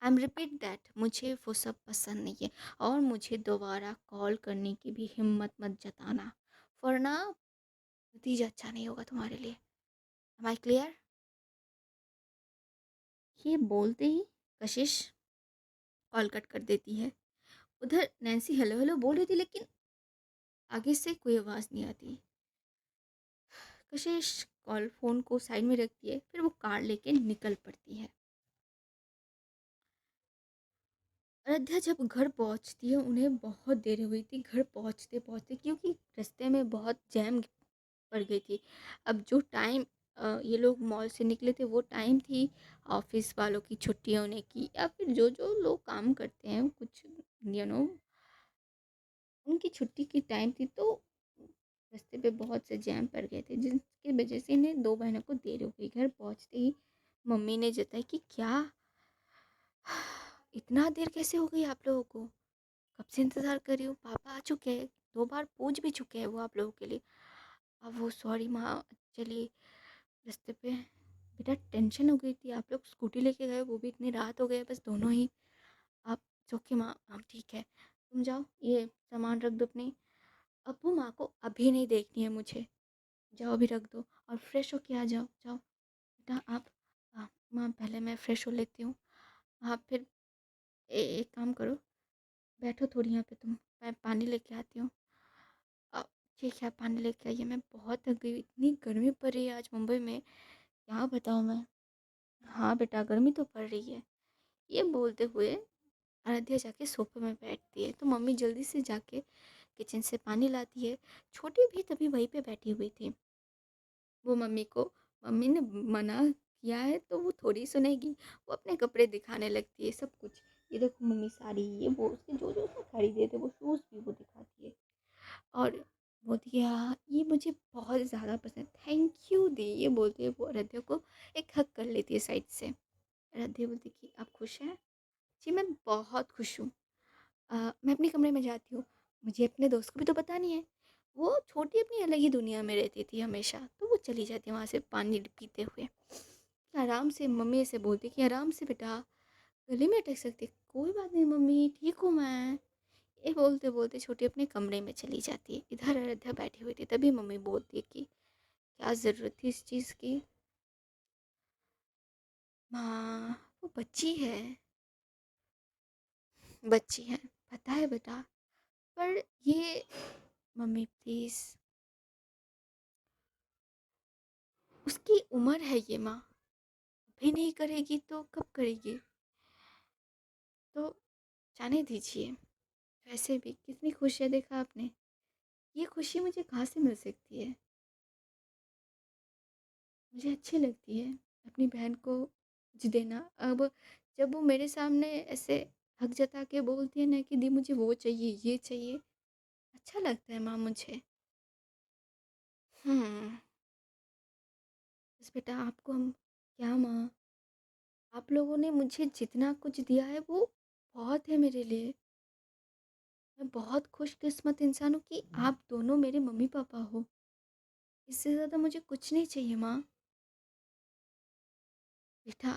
आई एम रिपीट दैट, मुझे वो सब पसंद नहीं है। और मुझे दोबारा कॉल करने की भी हिम्मत मत जताना, वरना नतीजा अच्छा नहीं होगा तुम्हारे लिए। Am I clear? ये बोलते ही कशिश कॉल कट कर देती है। उधर नैन्सी हेलो हेलो बोल रही थी, लेकिन आगे से कोई आवाज़ नहीं आती। कशिश कॉल फ़ोन को साइड में रखती है, फिर वो कार लेके निकल पड़ती है। अयोध्या जब घर पहुंचती है उन्हें बहुत देर हो गई थी घर पहुंचते पहुंचते, क्योंकि रास्ते में बहुत जैम पड़ गई थी। अब जो टाइम ये लोग मॉल से निकले थे वो टाइम थी ऑफिस वालों की छुट्टी होने की, या फिर जो जो लोग काम करते हैं कुछ उनकी छुट्टी की टाइम थी। तो रास्ते पे बहुत से जैम पड़ गए थे जिसकी वजह से इन्हें दो बहनों को देर हो गई। घर पहुंचते ही मम्मी ने जताई कि क्या इतना देर कैसे हो गई आप लोगों को, कब से इंतज़ार कर रही हूँ, पापा आ चुके हैं, 2 बार पूछ भी चुके हैं वो आप लोगों के लिए। अब वो सॉरी माँ, चलिए रास्ते पे बेटा टेंशन हो गई थी, आप लोग स्कूटी लेके गए, वो भी इतनी रात हो गई बस दोनों ही। आप ओके माँ, हम ठीक है, तुम जाओ ये सामान रख दो अपनी। अब वो माँ को अभी नहीं देखनी है मुझे, जाओ अभी रख दो और फ्रेश होके आ जाओ, जाओ बेटा आप। माँ पहले मैं फ्रेश हो लेती हूँ, आप फिर एक काम करो, बैठो थोड़ी यहाँ पे तुम, मैं पानी लेके आती हूँ। अ, ठीक है, पानी लेके आइए, मैं बहुत थक गई हूँ, इतनी गर्मी पड़ रही है आज मुंबई में, क्या बताऊँ मैं। हाँ बेटा गर्मी तो पड़ रही है। ये बोलते हुए आराध्या जाके सोफे में बैठती है तो मम्मी जल्दी से जाके किचन से पानी लाती है। छोटी भी तभी वहीं पे बैठी हुई थी। वो मम्मी ने मना किया है तो वो थोड़ी सुनेगी। वो अपने कपड़े दिखाने लगती है सब कुछ, ये देखो मम्मी साड़ी, ये वो उसके जो जो उसने खरीदे थे वो शूज़ भी वो दिखाती है। और बोलती है हाँ ये मुझे बहुत ज़्यादा पसंद, थैंक यू दी, ये बोलते हुए वो आराध्या को एक हक कर लेती है साइड से। आराध्या बोलती कि आप खुश हैं? जी मैं बहुत खुश हूँ। मैं अपने कमरे में जाती हूँ, मुझे अपने दोस्त को भी तो बतानी है। वो छोटी अपनी अलग ही दुनिया में रहती थी हमेशा, तो वो चली जाती है वहाँ से पानी पीते हुए। आराम से मम्मी से बोलती कि आराम से बेटा, गले में अटक सकती। कोई बात नहीं मम्मी, ठीक हूँ मैं। ये बोलते बोलते छोटी अपने कमरे में चली जाती है। इधर अयोध्या बैठी हुई थी, तभी मम्मी बोलती है कि क्या ज़रूरत थी इस चीज़ की। माँ वो बच्ची है, बच्ची है, पता है बेटा, पर ये मम्मी प्लीज़, उसकी उम्र है ये माँ, अभी नहीं करेगी तो कब करेगी, तो जाने दीजिए। वैसे भी कितनी खुशियाँ देखा आपने, ये खुशी मुझे कहाँ से मिल सकती है। मुझे अच्छी लगती है अपनी बहन को कुछ देना। अब जब वो मेरे सामने ऐसे हक जता के बोलती है ना कि दी मुझे वो चाहिए ये चाहिए, अच्छा लगता है माँ मुझे। हम्म, बस बेटा आपको हम क्या माँ, आप लोगों ने मुझे जितना कुछ दिया है वो बहुत है मेरे लिए। मैं बहुत खुशकिस्मत इंसान हूँ कि आप दोनों मेरे मम्मी पापा हो। इससे ज़्यादा मुझे कुछ नहीं चाहिए माँ। बेटा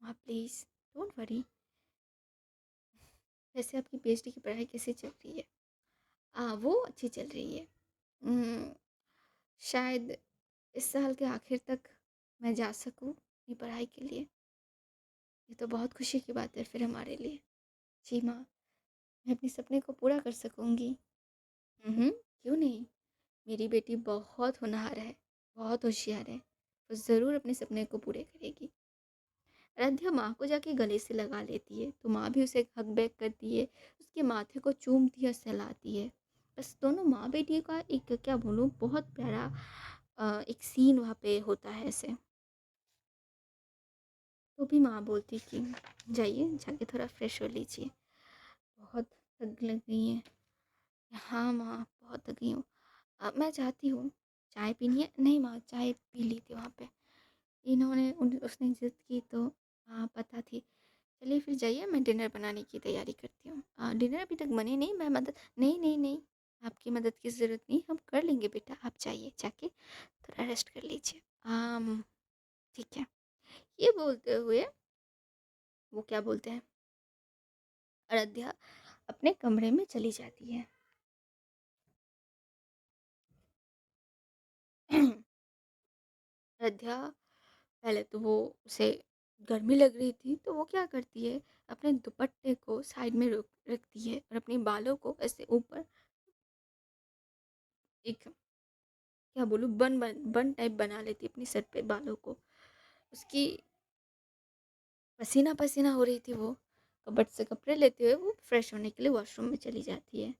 माँ प्लीज़ डोंट वरी। वैसे आपकी पीएचडी की पढ़ाई कैसी चल रही है? वो अच्छी चल रही है। उम, शायद इस साल के आखिर तक मैं जा सकूँ अपनी पढ़ाई के लिए। ये तो बहुत खुशी की बात है फिर हमारे लिए। जी माँ, मैं अपने सपने को पूरा कर सकूँगी। क्यों नहीं? मेरी बेटी बहुत होनहार है, बहुत होशियार है। वो ज़रूर अपने सपने को पूरे करेगी। आराध्या माँ को जाके गले से लगा लेती है तो माँ भी उसे हग बैक करती है, उसके माथे को चूमती है, सहलाती है। बस दोनों माँ बेटी का एक क्या बोलूँ बहुत प्यारा एक सीन वहाँ पे होता है ऐसे। तो भी माँ बोलती कि जाइए जाके थोड़ा फ्रेश हो लीजिए, बहुत थक लग गई हैं। हाँ माँ बहुत थक गई हूँ। मैं चाहती हूँ चाय पीनी है, नहीं माँ चाय पी ली थी वहाँ पे, उसने जिद की तो हाँ पता थी। चलिए फिर जाइए, मैं डिनर बनाने की तैयारी करती हूँ। डिनर अभी तक बनी नहीं, मैं मदद नहीं नहीं नहीं, आपकी मदद की ज़रूरत नहीं, हम कर लेंगे बेटा, आप जाइए जाके थोड़ा रेस्ट कर लीजिए। ठीक है, ये बोलते हुए वो क्या बोलते हैं, आराध्या अपने कमरे में चली जाती है। आराध्या पहले तो वो उसे गर्मी लग रही थी तो वो क्या करती है, अपने दुपट्टे को साइड में रखती है और अपने बालों को ऐसे ऊपर एक क्या बोलूँ बन बन बन टाइप बना लेती है अपनी सर पे बालों को। उसकी पसीना पसीना हो रही थी वो, कबर्ड से कपड़े लेते हुए वो फ्रेश होने के लिए वॉशरूम में चली जाती है।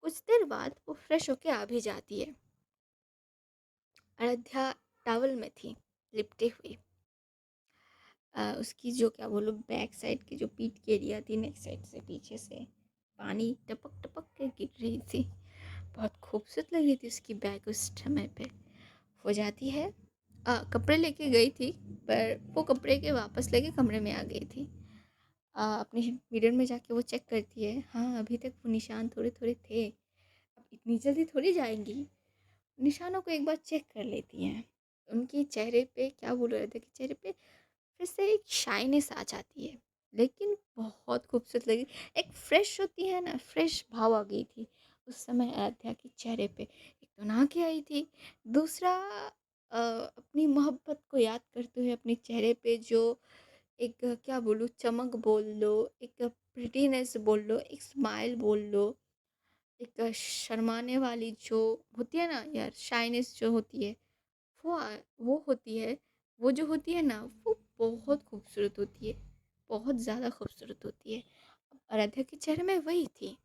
कुछ देर बाद वो फ्रेश होके आ भी जाती है। अयोध्या टॉवल में थी, लिपटे हुई। उसकी जो क्या बोलो बैक साइड की जो पीठ की एरिया थी, नेक साइड से पीछे से पानी टपक टपक के गिर रही थी। बहुत खूबसूरत लग रही थी उसकी बैग उस समय पे। हो जाती है, कपड़े लेके गई थी, पर वो कपड़े के वापस लेके कमरे में आ गई थी। अपने मिरर में जाके वो चेक करती है, हाँ अभी तक वो निशान थोड़े थोड़े थे, अब इतनी जल्दी थोड़ी जाएंगी। निशानों को एक बार चेक कर लेती हैं। उनके चेहरे पे क्या बोल रहे थे कि चेहरे पे फिर से एक शाइनेस आ जाती है, लेकिन बहुत खूबसूरत लगी। एक फ्रेश होती है ना, फ्रेश भाव आ गई थी उस समय अयोध्या के चेहरे पे। एक तो नहा के आई थी, दूसरा अपनी मोहब्बत को याद करते हुए अपने चेहरे पे जो एक क्या बोलूँ चमक बोल लो, एक प्रिटीनेस बोल लो, एक स्माइल बोल लो, एक शर्माने वाली जो होती है ना यार, शाइनेस जो होती है, वो होती है। वो जो होती है ना, वो बहुत खूबसूरत होती है, बहुत ज़्यादा खूबसूरत होती है। अब आराध्या के चेहरे में वही थी।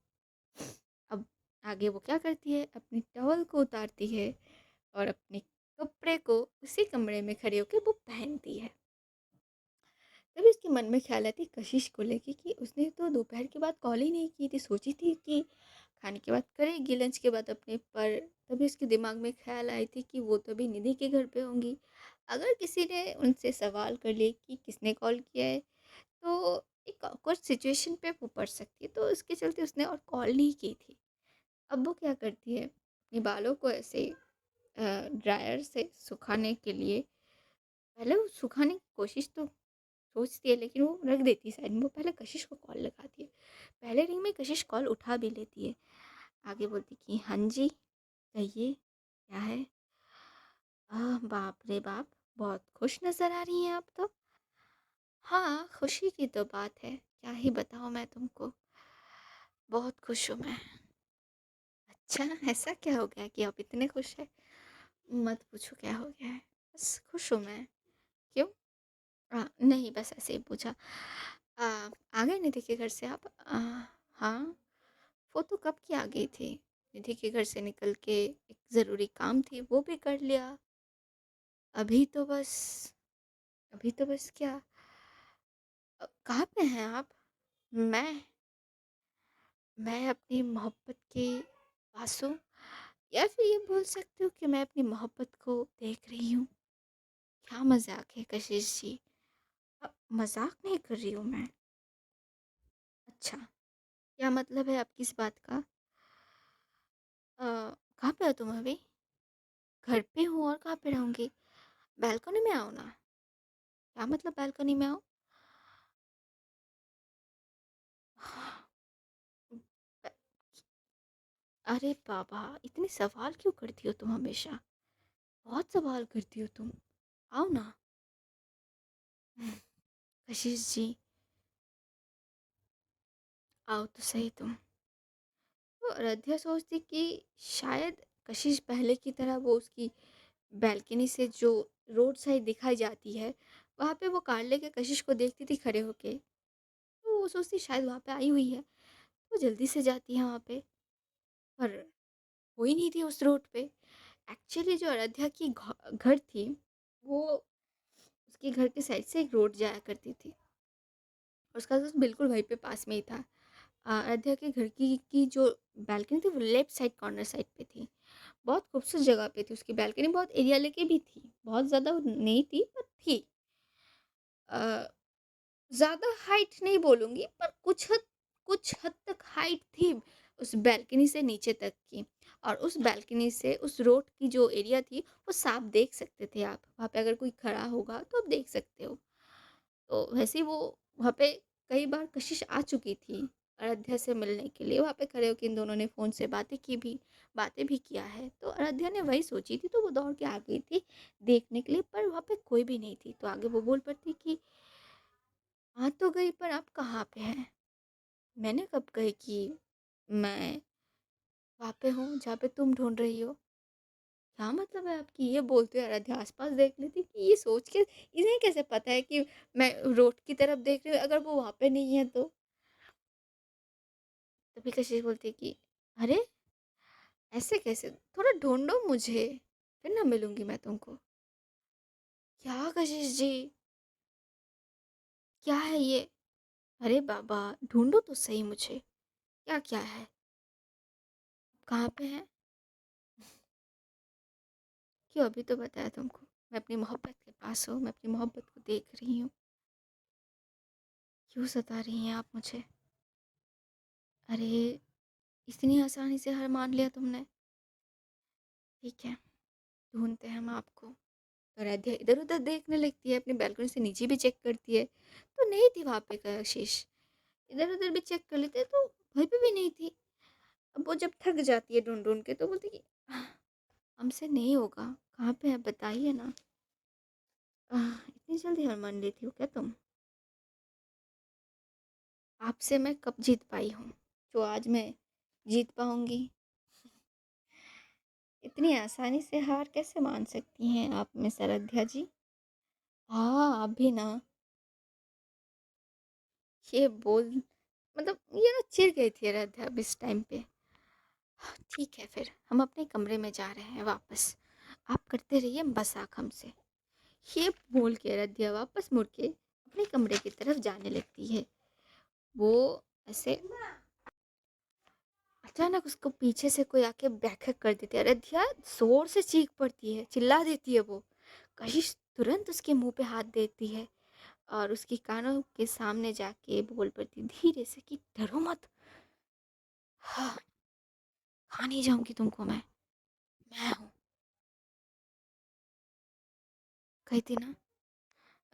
अब आगे वो क्या करती है, अपनी टॉवल को उतारती है और अपने कपड़े को उसी कमरे में खड़े होकर वो पहनती है। तभी उसके मन में ख्याल आती कशिश को लेके कि उसने तो दोपहर के बाद कॉल ही नहीं की थी, सोची थी कि खाने के बाद करेगी लंच के बाद अपने पर। तभी उसके दिमाग में ख्याल आई थी कि वो तो अभी निधि के घर पे होंगी। अगर किसी ने उनसे सवाल कर लिए कि किसने कॉल किया है, तो एक ऑकवर्ड सिचुएशन पे वो पड़ सकती है, तो उसके चलते उसने और कॉल नहीं की थी। अब वो क्या करती है, अपने बालों को ऐसे ड्रायर से सुखाने के लिए, पहले वो सुखाने की कोशिश तो सोचती है, लेकिन वो रख देती है साइड में। वो पहले कशिश को कॉल लगाती है। पहले रिंग में कशिश कॉल उठा भी लेती है। आगे बोलती कि हाँ जी, कहिए क्या है। बाप रे बाप, बहुत खुश नज़र आ रही हैं आप तो। हाँ, खुशी की तो बात है, क्या ही बताऊँ मैं तुमको, बहुत खुश हूँ मैं। अच्छा, ऐसा क्या हो गया कि आप इतने खुश हैं? मत पूछो क्या हो गया है, बस खुश हूँ मैं। क्यों? नहीं, बस ऐसे ही पूछा। आ, आ गए निधि के घर से आप? हाँ। वो तो कब की आ गई थी। निधि के घर से निकल के एक ज़रूरी काम थी, वो भी कर लिया। अभी तो बस अभी तो बस क्या, कहाँ पे हैं आप? मैं मैं अपनी मोहब्बत के पास हूँ, या फिर ये बोल सकती हूँ कि मैं अपनी मोहब्बत को देख रही हूँ। क्या मजाक है कशिश जी, मजाक नहीं कर रही हूँ मैं। अच्छा, क्या मतलब है आपकी इस बात का? कहाँ पे हो तुम अभी? घर पे हूँ, और कहाँ पे रहूँगी? बालकनी में आओ ना। क्या मतलब बालकनी में आओ? ब- अरे बाबा, इतने सवाल क्यों करती हो तुम हमेशा? बहुत सवाल करती हो तुम, आओ ना। कशिश जी, आओ तो सही तुम। तो आराध्या सोचती कि शायद कशिश पहले की तरह वो उसकी बैल्कनी से जो रोड साइड दिखाई जाती है, वहाँ पे वो कार लेके कशिश को देखती थी खड़े होके। तो वो सोचती शायद वहाँ पे आई हुई है, तो जल्दी से जाती है वहाँ पे। पर कोई नहीं थी उस रोड पे। एक्चुअली जो आराध्या की घर थी, वो उसके घर के साइड से एक रोड जाया करती थी, और उसका घर बिल्कुल वहीं पे पास में ही था। आराध्या के घर की जो बैल्कनी थी वो लेफ्ट साइड कॉर्नर साइड पे थी। बहुत खूबसूरत जगह पे थी उसकी बैल्कनी, बहुत एरिया लेके भी थी, बहुत ज़्यादा नहीं थी पर थी। ज़्यादा हाइट नहीं बोलूँगी, पर कुछ हद तक हाइट थी उस बैल्कनी से नीचे तक की। और उस बैल्कनी से उस रोड की जो एरिया थी वो साफ देख सकते थे आप। वहाँ पे अगर कोई खड़ा होगा तो आप देख सकते हो। तो वैसे ही वो वहाँ पे कई बार कशिश आ चुकी थी अयोध्या से मिलने के लिए। वहाँ पे खड़े होकर इन दोनों ने फ़ोन से बातें भी किया है। तो अयोध्या ने वही सोची थी, तो वो दौड़ के आ गई थी देखने के लिए, पर वहाँ पे कोई भी नहीं थी। तो आगे वो बोल पड़ती कि आ तो गई, पर आप कहाँ पे हैं? मैंने कब कही कि मैं वहाँ पे हूँ जहाँ पे तुम ढूंढ रही हो? क्या मतलब है आपकी? ये बोलते हुए आराध्या आस-पास देख लेती कि ये सोच के इन्हें कैसे पता है कि मैं रोड की तरफ देख रही हूँ, अगर वो वहाँ पे नहीं है तो? तभी कशिश बोलती है कि अरे! ऐसे कैसे? थोड़ा ढूँढो मुझे, फिर ना मिलूँगी मैं तुमको। क्या कशिश जी? क्या है ये? अरे बाबा! ढूँढो तो सही मुझे, क्या-क्या है? कहाँ पे है? क्यों अभी तो बताया तुमको, मैं अपनी मोहब्बत के पास हूँ, मैं अपनी मोहब्बत को देख रही हूँ। क्यों सता रही हैं आप मुझे? अरे! इतनी आसानी से हार मान लिया तुमने? ठीक है, ढूँढते हैं हम आपको। तो राध्या इधर-उधर देखने लगती है, अपनी बालकनी से नीचे भी चेक करती है, तो नहीं थी वहाँ पे कशिश। इधर-उधर भी चेक कर लेते हैं तो वहीं पे भी नहीं थी। अब वो जब थक जाती है ढूँढ-ढूँढ के तो बोलती है कि हमसे नहीं होगा, कहाँ पे है बताइए ना। इतनी जल्दी हार मान लेती हो क्या तुम? आपसे मैं कब जीत पाई हूँ, जो आज मैं जीत पाऊँगी? इतनी आसानी से हार कैसे मान सकती हैं आप मिस आराध्या जी? हाँ, आप भी ना ये बोल मतलब ये ना चिढ़ गई थी आराध्या अब इस टाइम पे। ठीक है फिर, हम अपने कमरे में जा रहे हैं वापस। आप करते रहिए मज़ाक हमसे। ये बोल के आराध्या वापस मुड़ के अपने कमरे की तरफ जाने लगती है। वो ऐसे अचानक उसको पीछे से कोई आके बैकहक कर देती है। आराध्या ज़ोर से चीख पड़ती है, चिल्ला देती है वो। कशिश तुरंत उसके मुँह पे हाथ देती है और उसके कानों के सामने जाके बोल पड़ती धीरे से कि डरो मत। हाँ, खा नहीं जाऊँगी तुमको मैं हूँ। कही थी ना,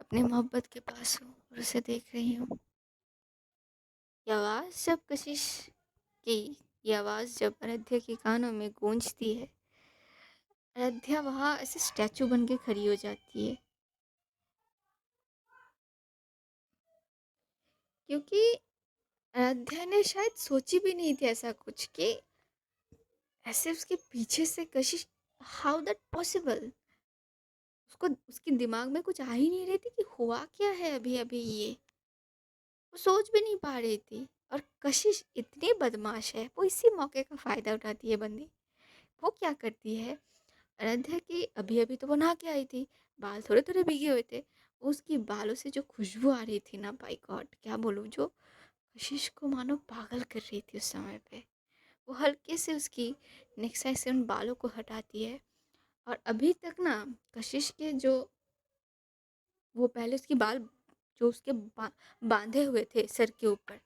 अपनी मोहब्बत के पास हूँ और उसे देख रही हूँ। ये आवाज़ जब कशिश की ये आवाज़ जब आराध्या के कानों में गूंजती है, आराध्या वहाँ ऐसे स्टैचू बन के खड़ी हो जाती है। क्योंकि आराध्या ने शायद सोची भी नहीं थी ऐसा कुछ कि ऐसे उसके पीछे से कशिश, हाउ दैट पॉसिबल। उसको उसके दिमाग में कुछ आ ही नहीं रही थी कि हुआ क्या है अभी अभी ये। वो सोच भी नहीं पा रही थी। और कशिश इतनी बदमाश है, वो इसी मौके का फ़ायदा उठाती है बंदी। वो क्या करती है, आराध्या की अभी अभी तो वो नहा के आई थी, बाल थोड़े थोड़े भीगे हुए थे। उसकी बालों से जो खुशबू आ रही थी ना, बाय गॉड क्या बोलूँ, जो कशिश को मानो पागल कर रही थी उस समय पे। वो हल्के से उसकी नेक साइड से उन बालों को हटाती है। और अभी तक ना कशिश के जो वो पहले उसके बाल जो उसके बांधे हुए थे सर के ऊपर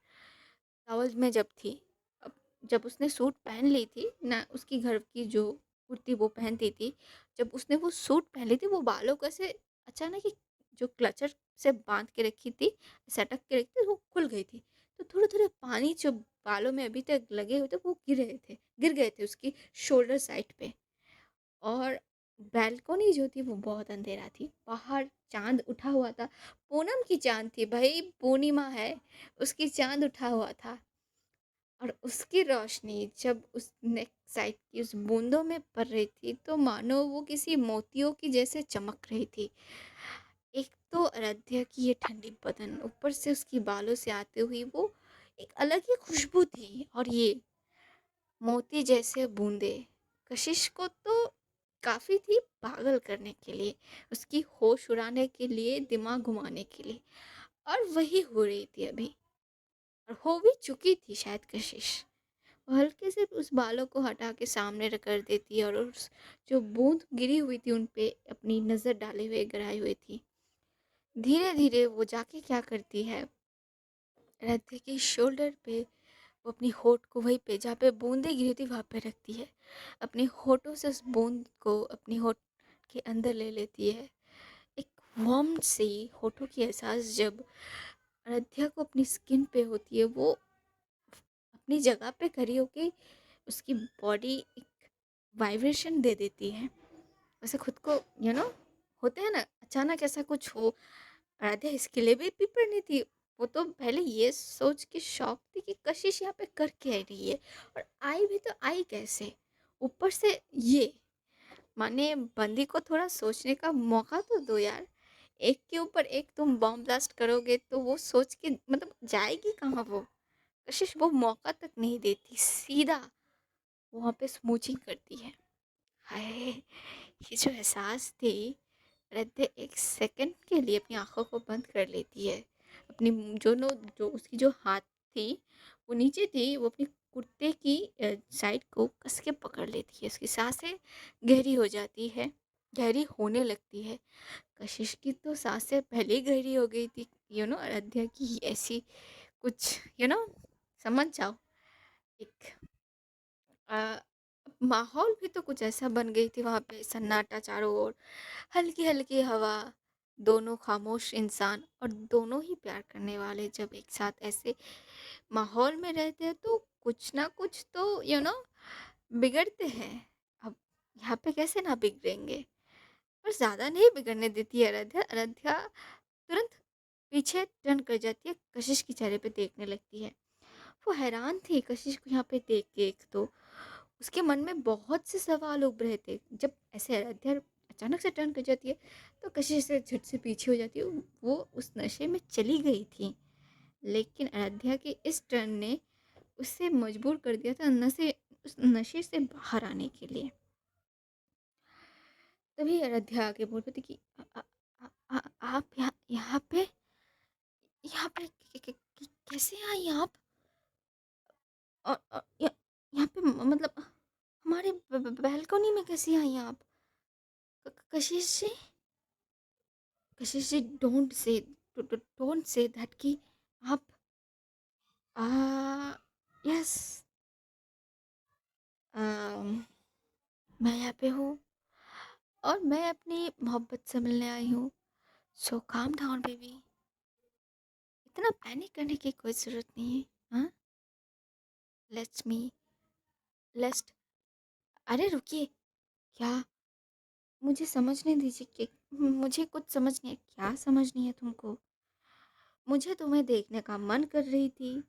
टॉवल में जब थी, अब जब उसने सूट पहन ली थी ना, उसकी घर की जो कुर्ती वो पहनती थी, जब उसने वो सूट पहन ली थी वो बालों को ऐसे अचानक ही जो क्लचर से बांध के रखी थी, सटक के रखी थी, वो खुल गई थी। तो थोड़े थोड़े पानी जो बालों में अभी तक लगे हुए थे वो गिर गए थे उसकी शोल्डर साइड पे। और बालकनी जो थी वो बहुत अंधेरा थी, बाहर चांद उठा हुआ था, पूनम की चांद थी भाई, पूर्णिमा है, उसकी चांद उठा हुआ था। और उसकी रोशनी जब उस नेक साइड की उस बूंदों में पड़ रही थी तो मानो वो किसी मोतियों की जैसे चमक रही थी। एक तो आराध्या की ये ठंडी बदन, ऊपर से उसकी बालों से आते हुई वो एक अलग ही खुशबू थी, और ये मोती जैसे बूंदे कशिश को तो काफ़ी थी पागल करने के लिए, उसकी होश उड़ाने के लिए, दिमाग घुमाने के लिए। और वही हो रही थी अभी, और हो भी चुकी थी शायद कशिश। वो हल्के से उस बालों को हटा के सामने रख कर देती है और उस जो बूंद गिरी हुई थी उन पे अपनी नज़र डाले हुए गिराई हुई थी। धीरे धीरे वो जाके क्या करती है, राधे की शोल्डर पे वो अपनी होठ को वहीं पे जहाँ पे बूंदें गिरी थी वहाँ पे रखती है, अपने होठों से उस बूंद को अपनी होठ के अंदर ले लेती है। एक वार्म सी होठों की एहसास जब आराध्या को अपनी स्किन पे होती है, वो अपनी जगह पे खड़ी होके उसकी बॉडी एक वाइब्रेशन दे देती है। वैसे खुद को होते हैं ना, अचानक ऐसा कुछ हो। आराध्या इसके लिए भी प्रिपेयर नहीं थी। वो तो पहले ये सोच के शॉक थी कि कशिश यहाँ पे कर क्या रही है, और आई भी तो आई कैसे, ऊपर से ये। माने बंदी को थोड़ा सोचने का मौका तो दो यार। एक के ऊपर एक तुम बॉम्ब ब्लास्ट करोगे तो वो सोच के मतलब जाएगी कहाँ वो? कशिश वो मौका तक नहीं देती, सीधा वहाँ पे स्मूचिंग करती है। हाय! ये जो एहसास थी, रद्द एक सेकंड के लिए अपनी आँखों को बंद कर लेती है। अपनी जो उसकी जो हाथ थी, वो नीचे थी, वो अपनी कुर्ते की साइड को कस के पकड़ लेती है। उसकी साँसें गहरी हो जाती है, गहरी होने लगती है। कशिश की तो साँसें पहले ही गहरी हो गई थी, आराध्या की ऐसी कुछ समझ जाओ। एक अ, माहौल भी तो कुछ ऐसा बन गई थी वहाँ पे, सन्नाटा चारों ओर, हल्की-हल्की हवा, दोनों खामोश इंसान और दोनों ही प्यार करने वाले जब एक साथ ऐसे माहौल में रहते हैं तो कुछ ना कुछ तो बिगड़ते हैं। अब यहाँ पे कैसे ना बिगड़ेंगे? पर ज़्यादा नहीं बिगड़ने देती है अराध्या। अराध्या तुरंत पीछे टर्न कर जाती है, कशिश के चेहरे पे देखने लगती है। वो हैरान थी कशिश को यहाँ पे देख के। एक तो उसके मन में बहुत से सवाल उभ रहे थे। जब ऐसे अराध्या अचानक से टर्न कर जाती है तो कशिश से झट से पीछे हो जाती है। वो उस नशे में चली गई थी, लेकिन अराध्या के इस टर्न ने उसे मजबूर कर दिया था नशे उस नशे से बाहर आने के लिए। तभी अराध्या आगे बोल रही थी कि आप यहाँ पे कैसे आई आप? और यहाँ पे मतलब हमारे बैल्कनी में कैसे आई आप? कशिश जी, कशिश जी, डोंट से दैट कि आप आ यस, मैं यहाँ पे हूँ और मैं अपनी मोहब्बत से मिलने आई हूँ। सो काम डाउन बेबी, इतना पैनिक करने की कोई ज़रूरत नहीं है। हाँ, लेट्स मी लेट्स अरे रुकिए, क्या? मुझे समझने दीजिए कि मुझे कुछ समझ नहीं है। क्या समझ नहीं है तुमको? मुझे तुम्हें देखने का मन कर रही थी,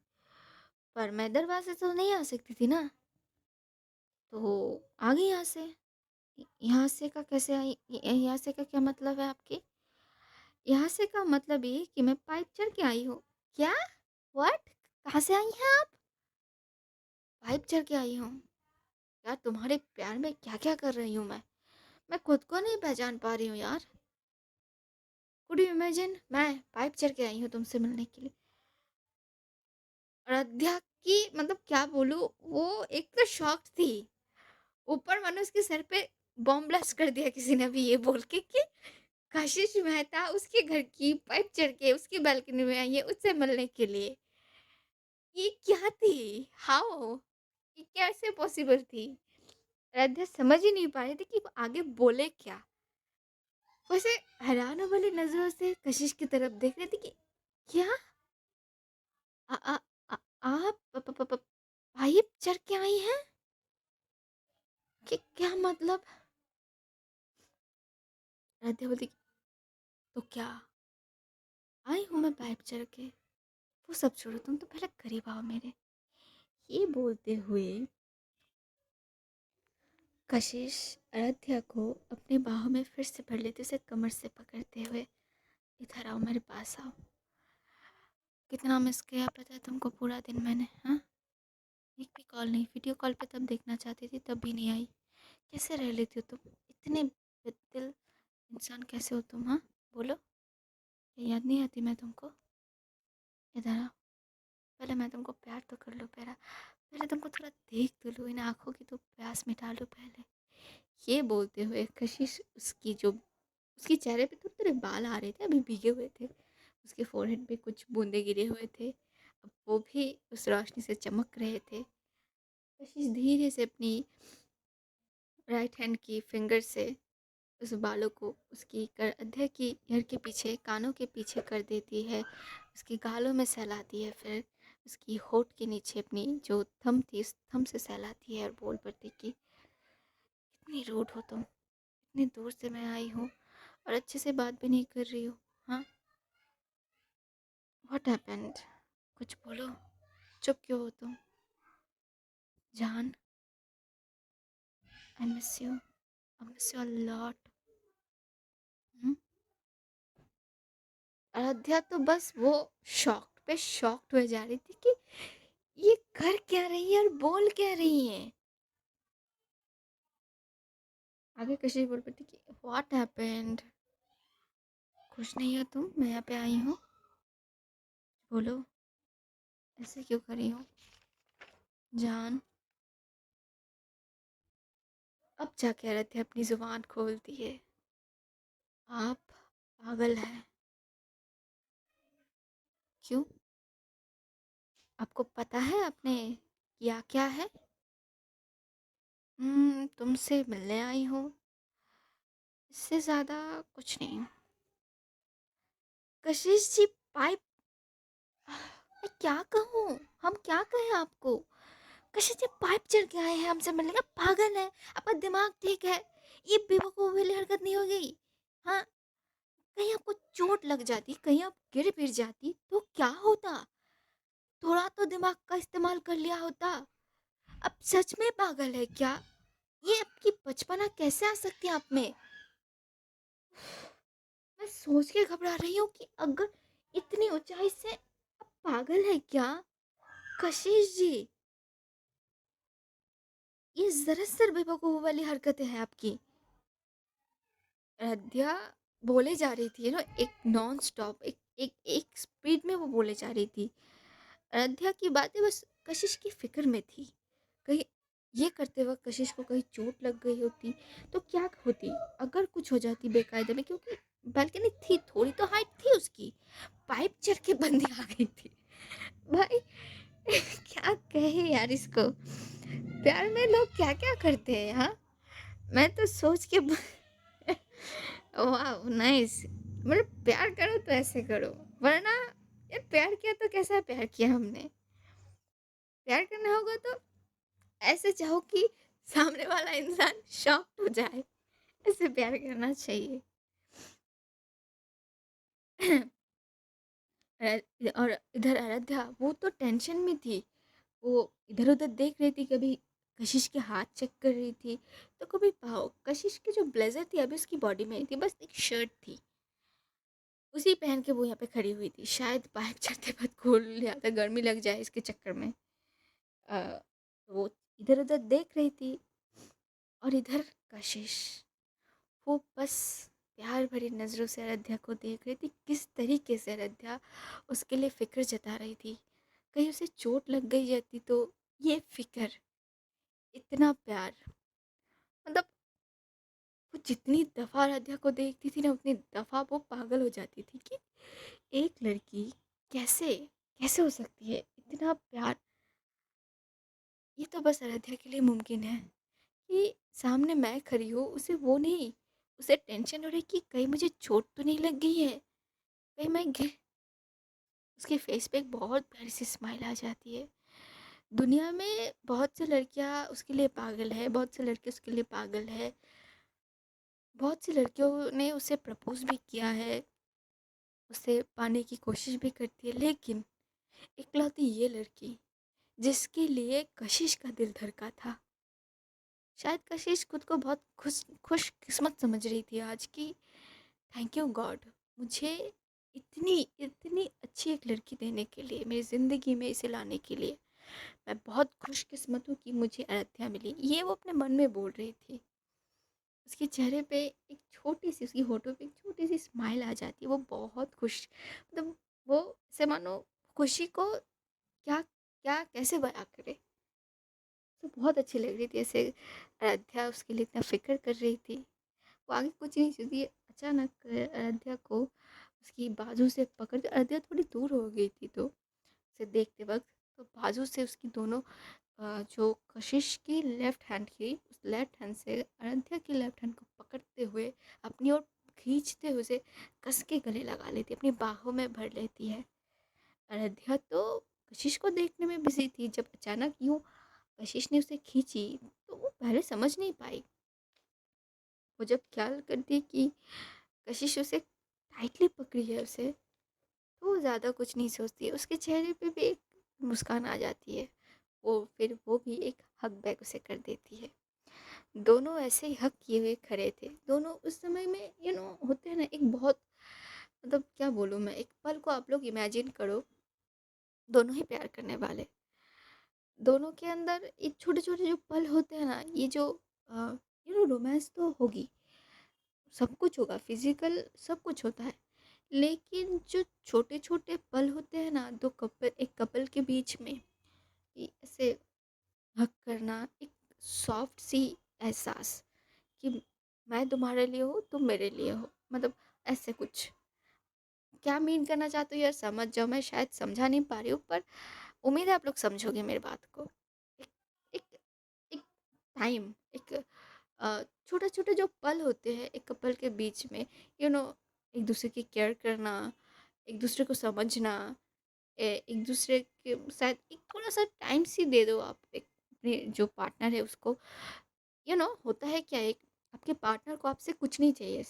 पर मैं दरवाजे से तो नहीं आ सकती थी ना, तो आ गई यहाँ से। यहाँ से का कैसे आई? यहाँ से का क्या मतलब है आपके? यहाँ से का मतलब ये कि मैं पाइप चढ़ के आई हूँ। क्या? व्हाट? कहाँ से आई हैं आप? पाइप चढ़ के आई हूँ? यार तुम्हारे प्यार में क्या क्या कर रही हूँ मैं खुद को नहीं पहचान पा रही हूँ यार। कुड यू इमेजिन, मैं पाइप चढ़ के आई हूँ तुमसे मिलने के लिए। आराध्या की मतलब क्या बोलूँ, वो एक तो शॉक्ड थी, ऊपर मानो उसके सर पे बॉम्ब ब्लास्ट कर दिया किसी ने भी ये बोल के कि कशिश मेहता उसके घर की पाइप चढ़ के उसकी बालकनी में आई है उससे मिलने के लिए। ये क्या थी? हाउ? ये कैसे पॉसिबल थी? राध्या समझ ही नहीं पा रही थी कि वो आगे बोले क्या। वैसे हैरान वाली नजरों से कशिश की तरफ देख रही थी कि क्या आ, आ, आ, आप पाइप चढ़ के आई हैं? कि क्या मतलब? राध्या बोलती तो क्या आई हूँ मैं पाइप चढ़ के? वो सब छोड़ो, तुम तो पहले करीब आओ मेरे। ये बोलते हुए कशिश आराध्या को अपनी बाहों में फिर से भर लेते, उसे कमर से पकड़ते हुए, इधर आओ, मेरे पास आओ। कितना मिस किया पता है तुमको पूरा दिन मैंने? हाँ, एक भी कॉल नहीं, वीडियो कॉल पे तब देखना चाहती थी तब भी नहीं आई। कैसे रह लेती हो तुम? इतने बेदिल इंसान कैसे हो तुम? हाँ, बोलो, क्या याद नहीं आती मैं तुमको? इधर आओ, पहले मैं तुमको प्यार तो कर लूँ। पहले तुमको थोड़ा देख तो लूँ, इन आँखों की तो प्यास मिटा लूँ पहले। ये बोलते हुए कशिश उसके चेहरे पे थोड़े थोड़े बाल आ रहे थे, अभी भीगे हुए थे। उसके फोरहेड पे कुछ बूंदे गिरे हुए थे, अब वो भी उस रोशनी से चमक रहे थे। कशिश धीरे से अपनी राइट हैंड की फिंगर से उस बालों को उसकी कंधे की ईयर के पीछे, कानों के पीछे कर देती है, उसके गालों में सहलाती है, फिर उसकी होठ के नीचे अपनी जो थंब थी उस थंब से सहलाती है और बोल पड़ती कि कितनी रूड हो तुम, इतनी दूर से मैं आई हूँ और अच्छे से बात भी नहीं कर रही हो। हाँ, व्हाट हैपेंड? कुछ बोलो, चुप क्यों हो तुम? जान, I miss you. I miss you a lot. Ayodhya तो बस वो शॉक्ड पे शॉक्ड हुए जा रही थी कि ये कर क्या रही है और बोल क्या रही है। आगे कशिश बोल पड़ी कि व्हाट हैपेंड। खुश नहीं हो तुम, मैं यहाँ पे आई हूँ, बोलो ऐसे क्यों कर रही हो जान। अब जाके अयोध्या अपनी जुबान खोलती है, आप पागल हैं। क्यों, आपको पता है आपने किया क्या है। तुमसे मिलने आई हूँ, इससे ज़्यादा कुछ नहीं। कशिश जी पाइप, मैं क्या कहूँ, हम क्या कहें आपको। कशिश जी पाइप चढ़ के आए हैं हमसे मिलने का, पागल है, आपका दिमाग ठीक है, ये बेवकूफ़ वाली हरकत नहीं हो गई। हाँ, कहीं आपको चोट लग जाती, कहीं आप गिर फिर जाती तो क्या होता। थोड़ा तो दिमाग का इस्तेमाल कर लिया होता। अब सच में पागल है क्या, ये आपकी बचपना कैसे आ सकती है आप में। मैं सोच के घबरा रही हूँ कि अगर इतनी ऊंचाई से आप पागल है क्या। कशिश जी, ये जरा सर बेवकूफ़ वाली हरकतें हैं आपकी। अध्या बोले जा रही थी ना, एक नॉन स्टॉप, एक एक एक स्पीड में वो बोले जा रही थी। अयोध्या की बातें बस कशिश की फिक्र में थी, कहीं ये करते वक्त कशिश को कहीं चोट लग गई होती तो क्या होती, अगर कुछ हो जाती बेकायदे में, क्योंकि बालकनी थी, थोड़ी तो हाइट थी उसकी, पाइप चढ़ के बंदी आ गई थी भाई। क्या कहे यार इसको, प्यार में लोग क्या क्या करते हैं। हाँ, मैं तो सोच के वाह नाइस, मतलब प्यार करो तो ऐसे करो, वरना यार प्यार किया तो कैसा प्यार किया हमने। प्यार करना होगा तो ऐसे चाहो कि सामने वाला इंसान शॉक्ड हो जाए, ऐसे प्यार करना चाहिए। और इधर अयोध्या वो तो टेंशन में थी, वो इधर उधर देख रही थी, कभी कशिश के हाथ चेक कर रही थी, तो कभी पाओ कशिश की जो ब्लेजर थी अभी उसकी बॉडी में नहीं थी, बस एक शर्ट थी, उसी पहन के वो यहाँ पे खड़ी हुई थी, शायद पाइप चढ़ते वक्त खोल लिया था, गर्मी लग जाए इसके चक्कर में। वो इधर उधर देख रही थी, और इधर कशिश वो बस प्यार भरी नज़रों से अयोध्या को देख रही थी, किस तरीके से अयोध्या उसके लिए फ़िक्र जता रही थी, कहीं उसे चोट लग गई जाती तो। ये फ़िक्र, इतना प्यार, मतलब वो जितनी दफ़ा अयोध्या को देखती थी ना, उतनी दफ़ा वो पागल हो जाती थी कि एक लड़की कैसे कैसे हो सकती है इतना प्यार। ये तो बस अयोध्या के लिए मुमकिन है कि सामने मैं खड़ी हूँ, उसे वो नहीं, उसे टेंशन हो रही कि कहीं मुझे चोट तो नहीं लग गई है, कहीं मैं गिर। उसके फेस पे एक बहुत प्यारी सी स्माइल आ जाती है। दुनिया में बहुत सी लड़कियां उसके लिए पागल है, बहुत से लड़के उसके लिए पागल है, बहुत सी लड़कियों ने उसे प्रपोज भी किया है, उसे पाने की कोशिश भी करती है, लेकिन इकलौती ये लड़की जिसके लिए कशिश का दिल धड़का था। शायद कशिश खुद को बहुत खुश किस्मत समझ रही थी आज की, थैंक यू गॉड, मुझे इतनी इतनी अच्छी एक लड़की देने के लिए, मेरी ज़िंदगी में इसे लाने के लिए मैं बहुत खुशकिस्मत हूँ कि मुझे अयोध्या मिली। ये वो अपने मन में बोल रही थी। उसके चेहरे पे एक छोटी सी, उसकी होठों पे एक छोटी सी स्माइल आ जाती है, वो बहुत खुश, मतलब वो से मानो खुशी को क्या क्या कैसे बयां करे। तो बहुत अच्छी लग रही थी ऐसे, अयोध्या उसके लिए इतना फिक्र कर रही थी। वो आगे कुछ नहीं सोची, अचानक अयोध्या को उसकी बाजू से पकड़ के, अयोध्या थोड़ी दूर हो गई थी तो उसे देखते वक्त, तो बाजू से उसकी दोनों जो कशिश की लेफ्ट हैंड थी, उस लेफ्ट हैंड से अयोध्या की लेफ्ट हैंड को पकड़ते हुए अपनी ओर खींचते हुए उसे कस के गले लगा लेती, अपनी बाहों में भर लेती है। अयोध्या तो कशिश को देखने में बिजी थी, जब अचानक यूं कशिश ने उसे खींची तो वो पहले समझ नहीं पाई। वो जब ख्याल करती कि कशिश उसे टाइटली पकड़ी है उसे, तो वो ज़्यादा कुछ नहीं सोचती, उसके चेहरे पे भी एक मुस्कान आ जाती है, वो फिर वो भी एक हग बैक उसे कर देती है। दोनों ऐसे ही हक किए हुए खड़े थे। दोनों उस समय में होते हैं ना, एक बहुत मतलब क्या बोलूँ मैं, एक पल को आप लोग इमेजिन करो। दोनों ही प्यार करने वाले, दोनों के अंदर एक छोटे-छोटे जो पल होते हैं ना, ये जो रोमांस तो होगी, सब कुछ होगा, फिज़िकल सब कुछ होता है। लेकिन जो छोटे-छोटे पल होते हैं ना, 2 कपल एक कपल के बीच में, कि ऐसे हग करना, एक सॉफ्ट सी एहसास कि मैं तुम्हारे लिए हूँ, तुम मेरे लिए हो। मतलब ऐसे कुछ। क्या मीन करना चाहते हो यार, समझ जाओ, मैं शायद समझा नहीं पा रही हूँ, पर उम्मीद है आप लोग समझोगे मेरी बात को। एक एक एक टाइम, एक छोटे-छोटे जो पल होते हैं एक कपल के बीच में, यू नो एक दूसरे की केयर करना, एक दूसरे को समझना, एक दूसरे के साथ एक थोड़ा-सा टाइम सी दे दो आप एक अपने जो पार्टनर है उसको। होता है क्या, एक आपके पार्टनर को आपसे कुछ नहीं चाहिए,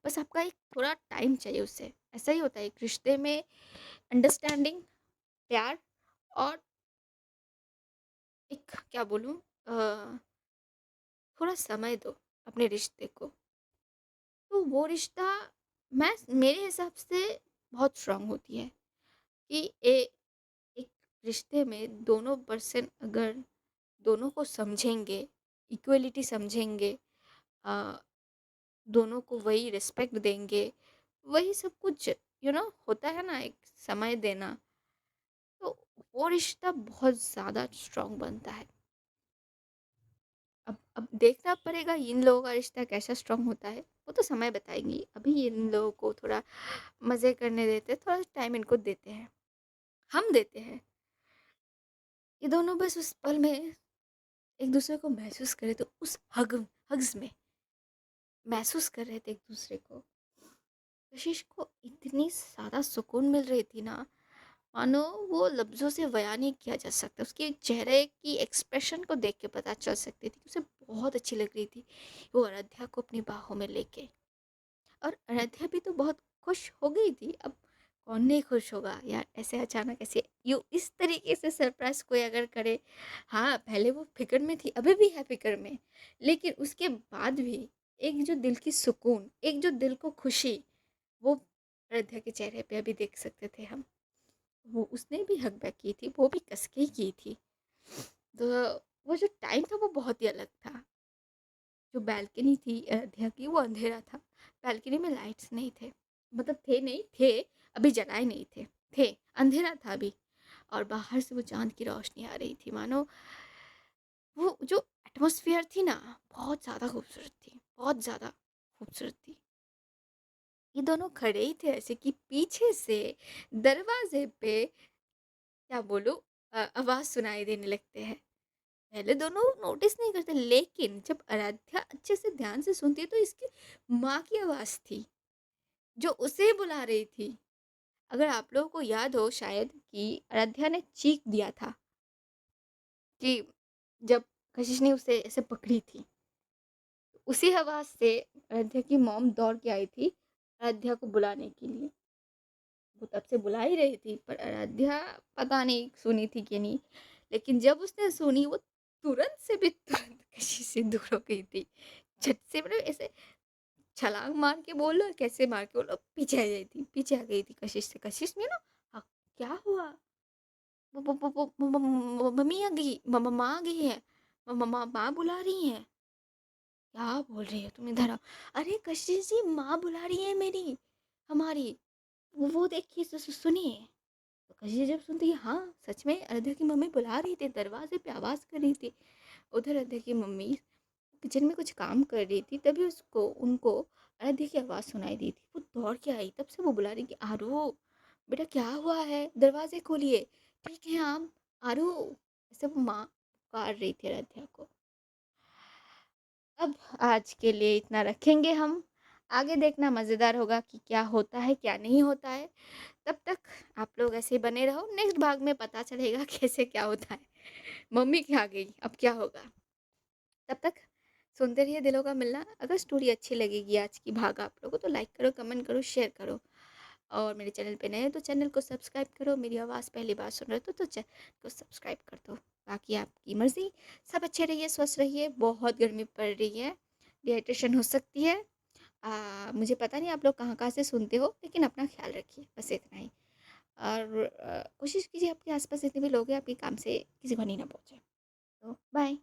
बस आपका एक थोड़ा टाइम चाहिए उससे। ऐसा ही होता है एक रिश्ते में, अंडरस्टैंडिंग, प्यार, और एक क्या बोलूँ, थोड़ा समय दो अपने रिश्ते को, तो वो रिश्ता मैं मेरे हिसाब से बहुत स्ट्रांग होती है। कि एक रिश्ते में दोनों पर्सन अगर दोनों को समझेंगे, इक्वलिटी समझेंगे, अ, दोनों को वही रिस्पेक्ट देंगे, वही सब कुछ होता है ना, एक समय देना, तो वो रिश्ता बहुत ज़्यादा स्ट्रांग बनता है। अब देखना पड़ेगा इन लोगों का रिश्ता कैसा स्ट्रांग होता है, वो तो समय बताएंगी। अभी इन लोगों को थोड़ा मज़े करने देते हैं, थोड़ा टाइम इनको देते हैं, हम देते हैं। ये दोनों बस उस पल में एक दूसरे को महसूस करे, तो उस हग्स में महसूस कर रहे थे एक दूसरे को। कशिश को इतनी ज़्यादा सुकून मिल रही थी ना, मानो वो लफ्ज़ों से बयान नहीं किया जा सकता। उसके चेहरे की एक्सप्रेशन को देख के पता चल सकती थी, उसे बहुत अच्छी लग रही थी वो आराध्या को अपनी बाहों में लेके। और आराध्या भी तो बहुत खुश हो गई थी। अब कौन नहीं खुश होगा यार, ऐसे अचानक ऐसे यू इस तरीके से सरप्राइज कोई अगर करे। हाँ, पहले वो फिक्र में थी, अभी भी है फिक्र में, लेकिन उसके बाद भी एक जो दिल की सुकून, एक जो दिल को खुशी, वो आराध्या के चेहरे पे अभी देख सकते थे हम। वो उसने भी हक बैक की थी, वो भी कस के ही की थी। तो वो जो टाइम था वो बहुत ही अलग था। जो बालकनी थी अयोध्या की, वो अंधेरा था। बालकनी में लाइट्स नहीं थे, मतलब थे नहीं थे, अभी जलाए नहीं थे, थे, अंधेरा था अभी। और बाहर से वो चांद की रोशनी आ रही थी, मानो वो जो एटमॉस्फेयर थी ना, बहुत ज़्यादा खूबसूरत थी, बहुत ज़्यादा खूबसूरत थी। ये दोनों खड़े ही थे ऐसे कि पीछे से दरवाजे पे क्या बोलूं, आवाज़ सुनाई देने लगते हैं। पहले दोनों नोटिस नहीं करते, लेकिन जब आराध्या अच्छे से ध्यान से सुनती है तो इसकी माँ की आवाज़ थी जो उसे बुला रही थी। अगर आप लोगों को याद हो शायद कि आराध्या ने चीख दिया था कि जब कशिश ने उसे ऐसे पकड़ी थी, उसी आवाज़ से आराध्या की मॉम दौड़ के आई थी आराध्या को बुलाने के लिए। वो तब से बुला ही रही थी, पर आराध्या पता नहीं सुनी थी कि नहीं। लेकिन जब उसने सुनी, वो तुरंत से भी तुरंत कशिश से दूर हो गई थी। झट से मतलब ऐसे छलांग मार के बोलो, कैसे मार के बोलो, पीछे आ गई थी, पीछे आ गई थी कशिश से। कशिश में ना, हाँ, क्या हुआ, मम्मी आ गई, माँ आ गई है, माँ बुला रही है। क्या बोल रही हो तुम, इधर आओ। अरे कशिश जी, माँ बुला रही है मेरी, हमारी, वो देखिए, सुनिए। तो कशिश जब सुनती है, हाँ सच में अयोध्या की मम्मी बुला रही थी, दरवाजे पे आवाज़ कर रही थी। उधर अयोध्या की मम्मी किचन में कुछ काम कर रही थी, तभी उसको उनको अयोध्या की आवाज़ सुनाई दी थी। वो दौड़ के आई, तब से वो बुला रही कि आरू, बेटा क्या हुआ है, दरवाजे खोलिए, ठीक है हम, आरू, ऐसे वो माँ पुकार रही थी अयोध्या को। अब आज के लिए इतना रखेंगे हम, आगे देखना मज़ेदार होगा कि क्या होता है क्या नहीं होता है। तब तक आप लोग ऐसे ही बने रहो, नेक्स्ट भाग में पता चलेगा कैसे क्या होता है। मम्मी क्या गई, अब क्या होगा। तब तक सुनते रहिए दिलों का मिलना। अगर स्टोरी अच्छी लगेगी आज की भाग आप लोगों को, तो लाइक करो, कमेंट करो, शेयर करो। और मेरे चैनल पे नए हो तो चैनल को सब्सक्राइब करो। मेरी आवाज़ पहली बार सुन रहे हो तो चैनल को सब्सक्राइब कर दो। बाकी आपकी मर्ज़ी। सब अच्छे रहिए, स्वस्थ रहिए। बहुत गर्मी पड़ रही है, डिहाइड्रेशन हो सकती है। मुझे पता नहीं आप लोग कहाँ-कहाँ से सुनते हो, लेकिन अपना ख़्याल रखिए, बस इतना ही। और कोशिश कीजिए आपके आस-पास जितने भी लोग हैं आपके काम से किसी को हानि ना पहुँचे। तो बाय।